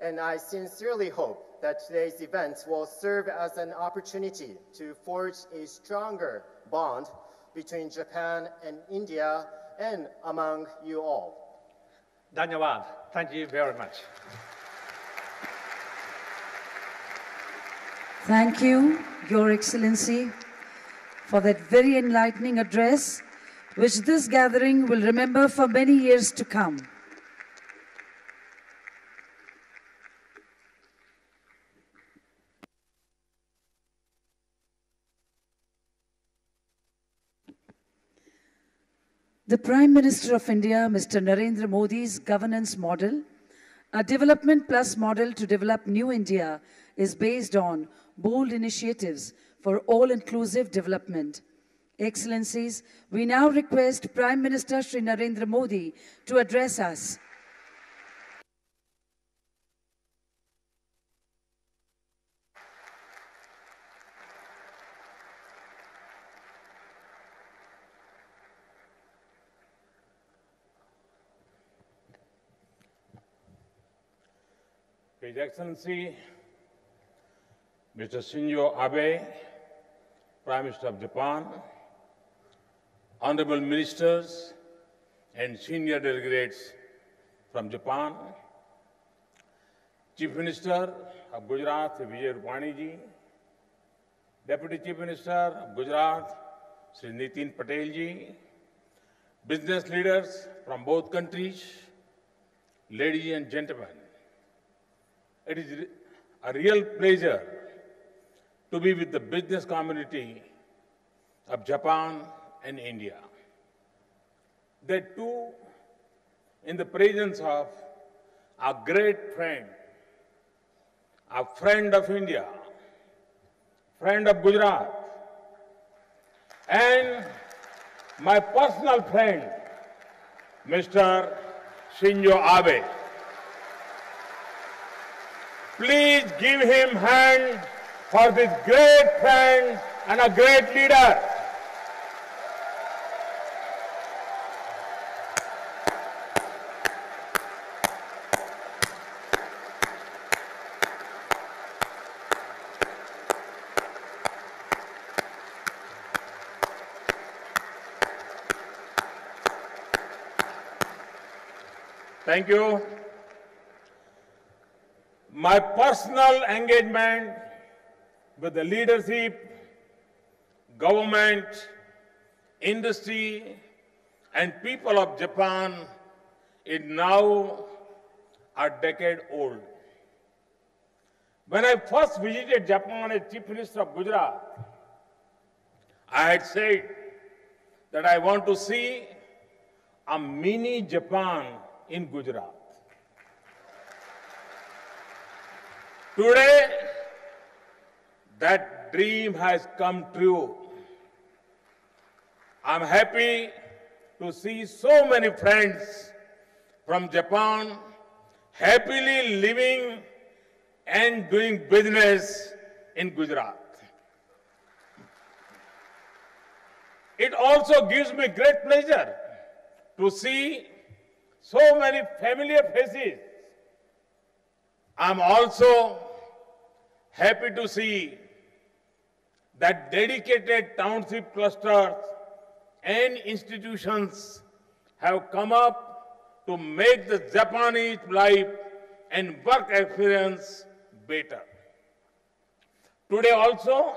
And I sincerely hope that today's event will serve as an opportunity to forge a stronger bond between Japan and India and among you all. Dhanyawad. Thank you very much. Thank you, Your Excellency, for that very enlightening address, which this gathering will remember for many years to come. The Prime Minister of India, Mr. Narendra Modi's governance model, a development plus model to develop new India, is based on bold initiatives for all-inclusive development. Excellencies, we now request Prime Minister Shri Narendra Modi to address us. His Excellency, Mr. Shinzo Abe, Prime Minister of Japan, honorable ministers and senior delegates from Japan, Chief Minister of Gujarat, Vijay Rupani ji, Deputy Chief Minister of Gujarat, Sri Nitin Patel ji, business leaders from both countries, ladies and gentlemen, it is a real pleasure to be with the business community of Japan and India. That too in the presence of a great friend, a friend of India, friend of Gujarat, and my personal friend, Mr. Shinzo Abe. Please give him hand for this great friend and a great leader. Thank you. My personal engagement with the leadership, government, industry, and people of Japan is now a decade old. When I first visited Japan as Chief Minister of Gujarat, I had said that I want to see a mini Japan in Gujarat. Today, that dream has come true. I'm happy to see so many friends from Japan happily living and doing business in Gujarat. It also gives me great pleasure to see so many familiar faces. I'm also happy to see that dedicated township clusters and institutions have come up to make the Japanese life and work experience better. Today also,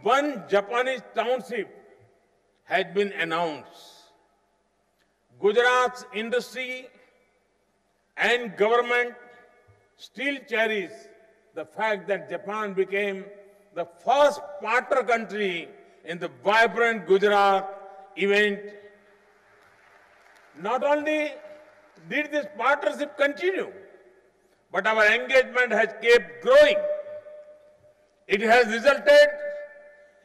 one Japanese township has been announced. Gujarat's industry and government still cherish the fact that Japan became the first partner country in the vibrant Gujarat event. Not only did this partnership continue, but our engagement has kept growing. It has resulted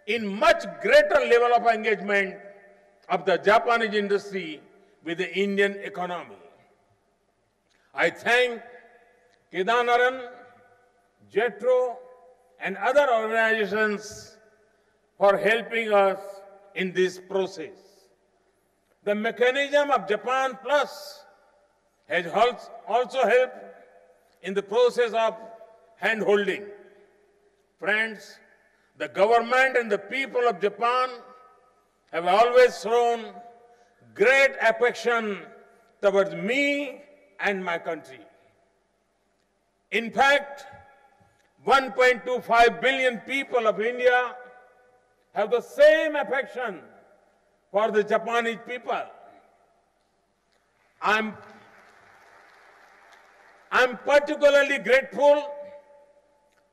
in much greater level of engagement of the Japanese industry with the Indian economy. I thank Kedanaran, JETRO, and other organizations for helping us in this process. The mechanism of Japan Plus has also helped in the process of hand-holding. Friends, the government and the people of Japan have always shown great affection towards me and my country. In fact, 1.25 billion people of India have the same affection for the Japanese people. I'm particularly grateful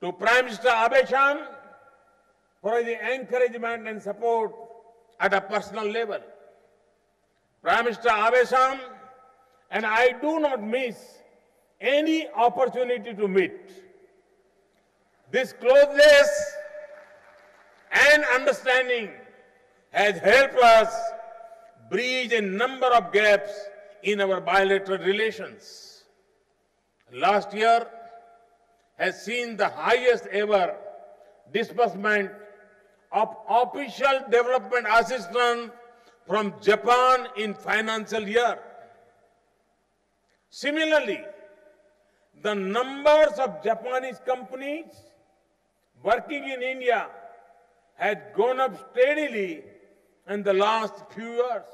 to Prime Minister Abe-san for his encouragement and support at a personal level. Prime Minister Abe-san and I do not miss any opportunity to meet. This closeness and understanding has helped us bridge a number of gaps in our bilateral relations. Last year has seen the highest ever disbursement of official development assistance from Japan in financial year. Similarly, the numbers of Japanese companies working in India has gone up steadily in the last few years.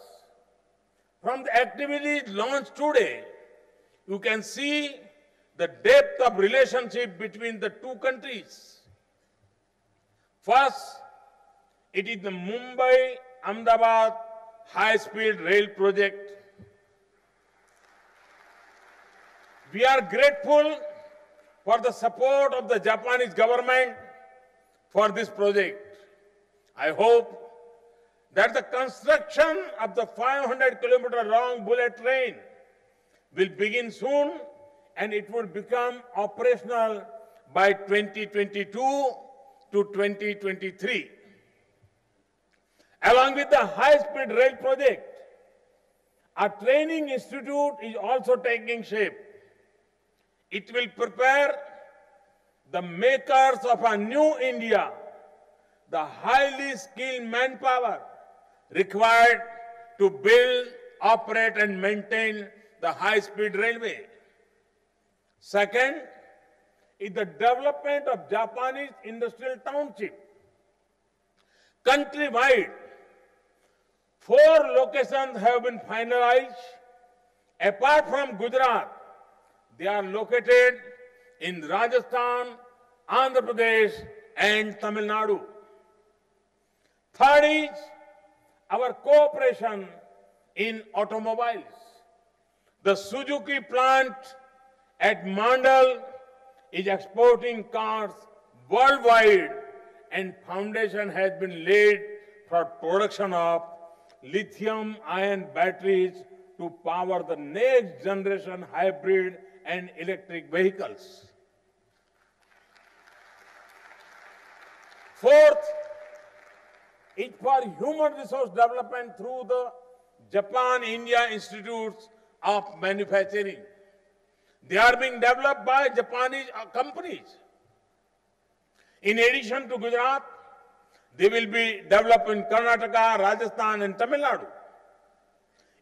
From the activities launched today, you can see the depth of relationship between the two countries. First, it is the Mumbai-Ahmedabad high-speed rail project. We are grateful for the support of the Japanese government for this project. I hope that the construction of the 500-kilometer long bullet train will begin soon and it will become operational by 2022 to 2023. Along with the high-speed rail project, a training institute is also taking shape. It will prepare the makers of a new India, the highly skilled manpower required to build, operate and maintain the high-speed railway. Second is the development of Japanese industrial township. Countrywide, 4 locations have been finalized. Apart from Gujarat, they are located in Rajasthan, Andhra Pradesh and Tamil Nadu. Third is our cooperation in automobiles. The Suzuki plant at Mandal is exporting cars worldwide and foundation has been laid for production of lithium-ion batteries to power the next generation hybrid and electric vehicles. Fourth, is for human resource development through the Japan-India Institutes of Manufacturing. They are being developed by Japanese companies. In addition to Gujarat, they will be developed in Karnataka, Rajasthan and Tamil Nadu.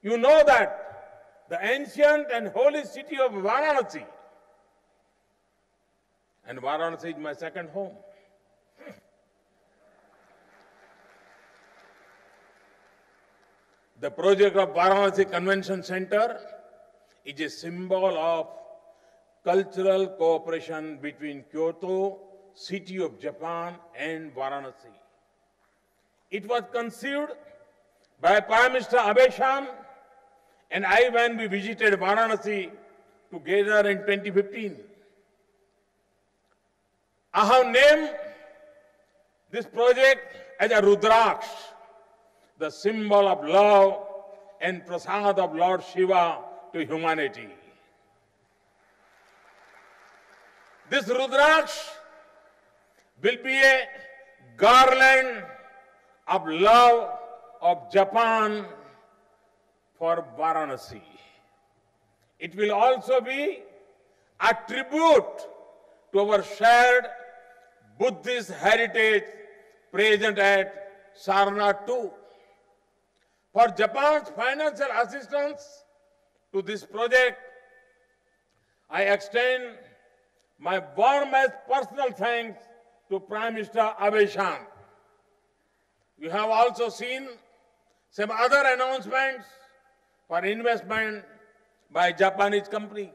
You know that the ancient and holy city of Varanasi, and Varanasi is my second home. The project of Varanasi Convention Center is a symbol of cultural cooperation between Kyoto, city of Japan, and Varanasi. It was conceived by Prime Minister Abe and I when we visited Varanasi together in 2015. I have named this project as a Rudraksh, the symbol of love and prasad of Lord Shiva to humanity. This Rudraksh will be a garland of love of Japan for Varanasi. It will also be a tribute to our shared Buddhist heritage present at Sarnath too. For Japan's financial assistance to this project, I extend my warmest personal thanks to Prime Minister Abe-san. You have also seen some other announcements for investment by Japanese companies.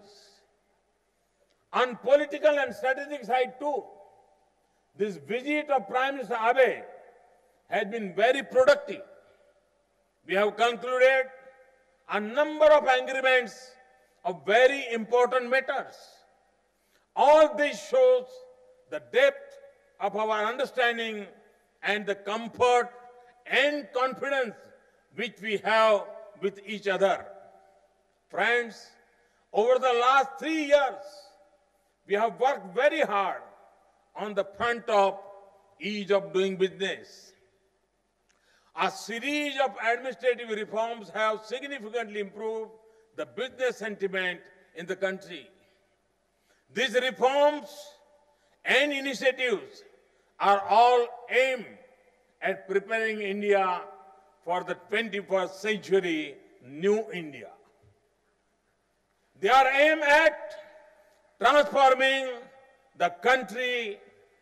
On political and strategic side too, this visit of Prime Minister Abe has been very productive. We have concluded a number of agreements of very important matters. All this shows the depth of our understanding and the comfort and confidence which we have with each other. Friends, over the last 3 years, we have worked very hard on the front of ease of doing business. A series of administrative reforms have significantly improved the business sentiment in the country. These reforms and initiatives are all aimed at preparing India for the 21st century new India. They are aimed at transforming the country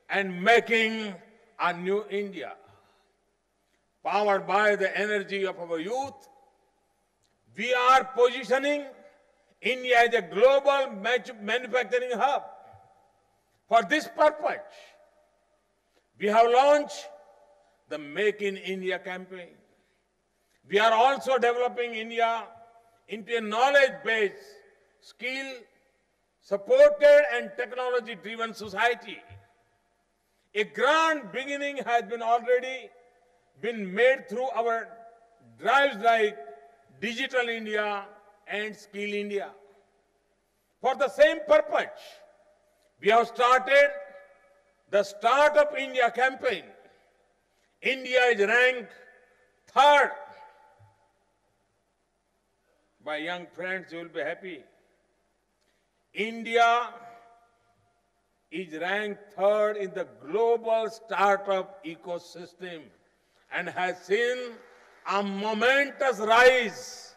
and making a new India. Powered by the energy of our youth, we are positioning India as a global manufacturing hub. For this purpose, we have launched the Make in India campaign. We are also developing India into a knowledge-based, skill-supported and technology-driven society. A grand beginning has already been made through our drives like Digital India and Skill India. For the same purpose, we have started the Startup India campaign. India is ranked third. My young friends, you will be happy. India is ranked third in the global startup ecosystem and has seen a momentous rise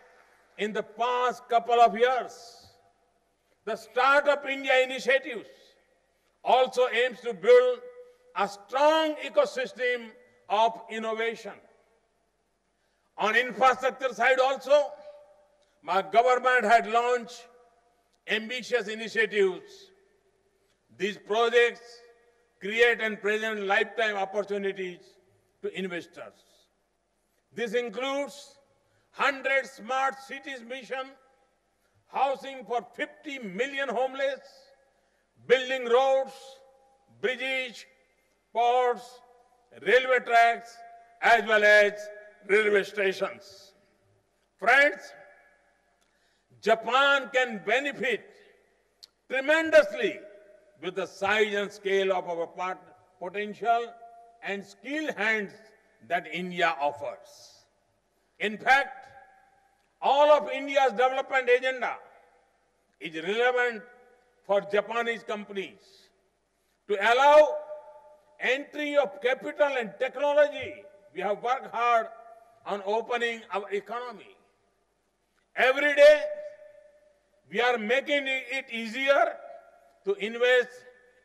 in the past couple of years. The Startup India initiatives also aims to build a strong ecosystem of innovation. On infrastructure side also, my government had launched ambitious initiatives. These projects create and present lifetime opportunities to investors. This includes 100 smart cities mission, housing for 50 million homeless, building roads, bridges, ports, railway tracks, as well as railway stations. Friends, Japan can benefit tremendously with the size and scale of our potential and skilled hands that India offers. In fact, all of India's development agenda is relevant for Japanese companies to allow entry of capital and technology. We have worked hard on opening our economy. Every day, we are making it easier to invest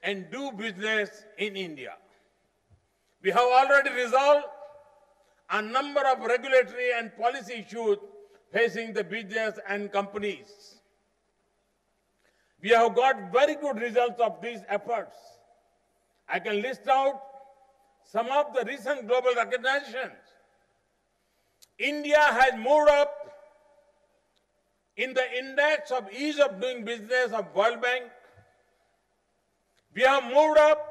and do business in India. We have already resolved a number of regulatory and policy issues facing the business and companies. We have got very good results of these efforts. I can list out some of the recent global recognitions. India has moved up in the index of ease of doing business of World Bank. We have moved up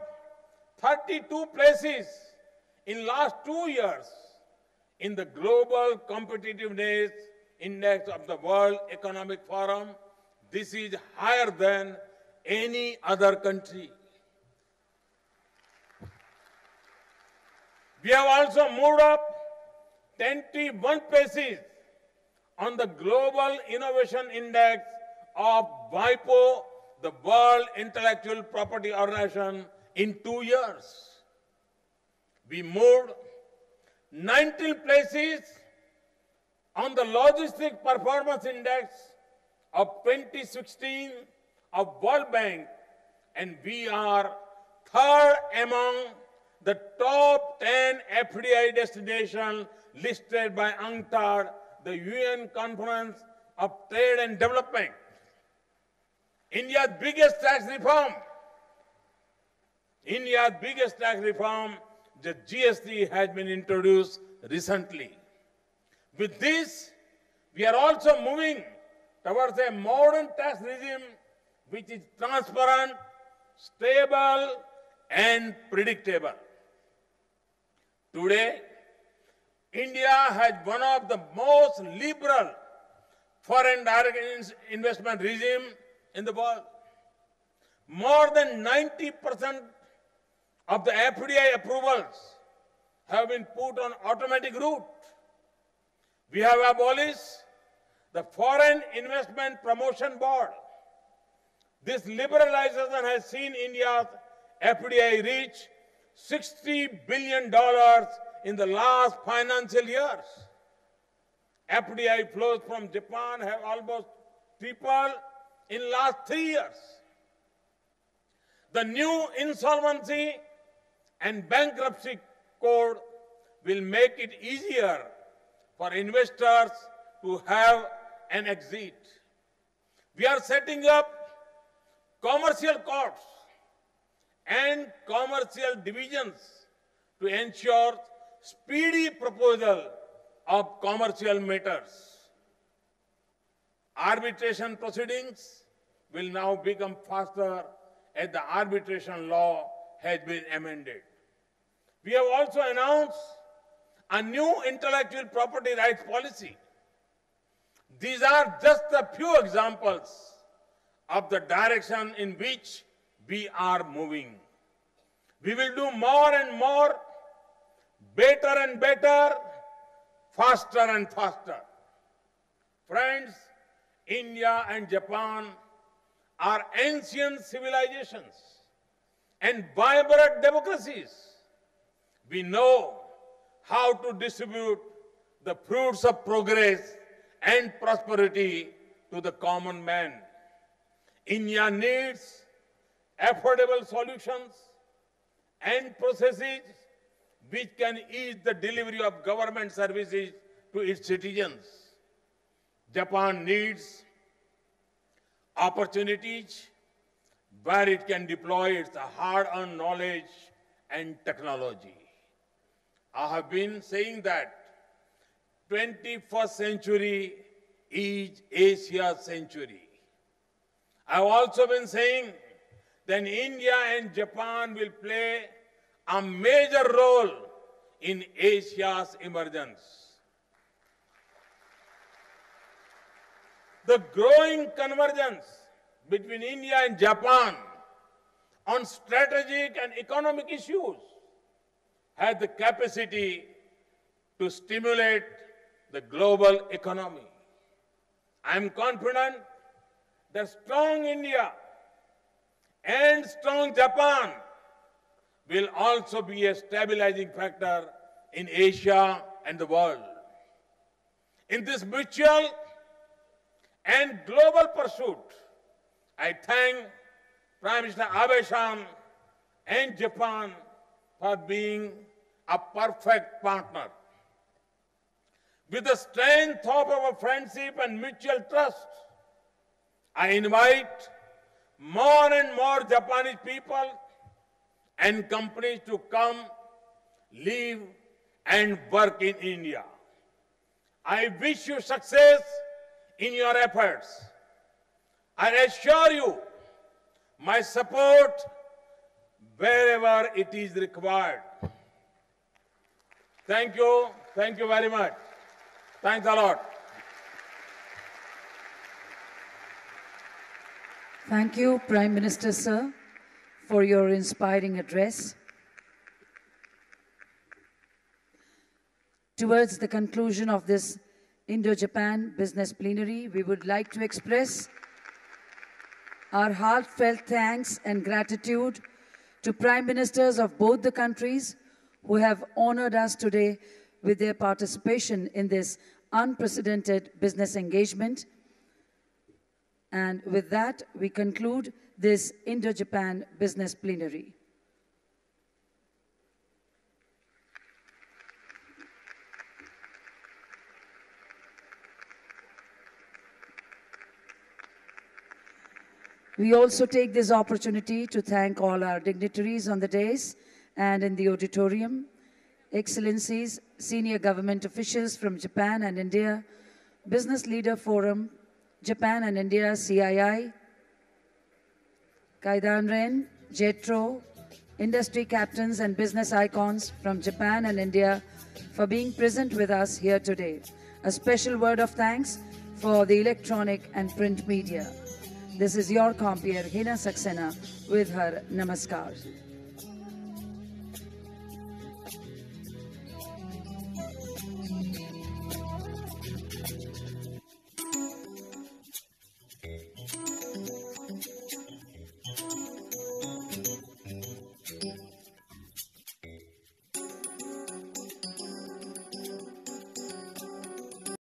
32 places in last 2 years in the Global Competitiveness Index of the World Economic Forum. This is higher than any other country. We have also moved up 21 places on the Global Innovation Index of WIPO, the World Intellectual Property Organization, in 2 years. We moved 19 places on the Logistic Performance Index of 2016 of World Bank, and we are third among the top 10 FDI destinations listed by UNCTAD, the UN Conference of Trade and Development. India's biggest tax reform, the GST, has been introduced recently. With this, we are also moving towards a modern tax regime which is transparent, stable, and predictable. Today, India has one of the most liberal foreign direct investment regime in the world. More than 90% of the FDI approvals have been put on automatic route. We have abolished the Foreign Investment Promotion Board. This liberalization has seen India's FDI reach $60 billion in the last financial years. FDI flows from Japan have almost tripled in last 3 years. The new insolvency and bankruptcy code will make it easier for investors to have an exit. We are setting up commercial courts and commercial divisions to ensure speedy proposal of commercial matters. Arbitration proceedings will now become faster as the arbitration law has been amended. We have also announced a new intellectual property rights policy. These are just a few examples of the direction in which we are moving. We will do more and more, better and better, faster and faster. Friends, India and Japan are ancient civilizations and vibrant democracies. We know how to distribute the fruits of progress and prosperity to the common man. India needs affordable solutions and processes which can ease the delivery of government services to its citizens. Japan needs opportunities where it can deploy its hard-earned knowledge and technology. I have been saying that 21st century is Asia's century. I've also been saying that India and Japan will play a major role in Asia's emergence. The growing convergence between India and Japan on strategic and economic issues has the capacity to stimulate the global economy. I am confident that strong India and strong Japan will also be a stabilizing factor in Asia and the world. In this mutual and global pursuit, I thank Prime Minister Abe-san and Japan for being a perfect partner. With the strength of our friendship and mutual trust, I invite more and more Japanese people and companies to come, live, and work in India. I wish you success in your efforts. I assure you my support wherever it is required. Thank you. Thank you very much. Thanks a lot. Thank you, Prime Minister, sir, for your inspiring address. Towards the conclusion of this Indo-Japan Business Plenary, we would like to express our heartfelt thanks and gratitude to Prime Ministers of both the countries who have honored us today with their participation in this unprecedented business engagement. And with that, we conclude this Indo-Japan Business Plenary. We also take this opportunity to thank all our dignitaries on the dais and in the auditorium, Excellencies, senior government officials from Japan and India, Business Leader Forum, Japan and India CII, Kaidanren, JETRO, industry captains and business icons from Japan and India for being present with us here today. A special word of thanks for the electronic and print media. This is your compeer, Hina Saxena, with her Namaskar.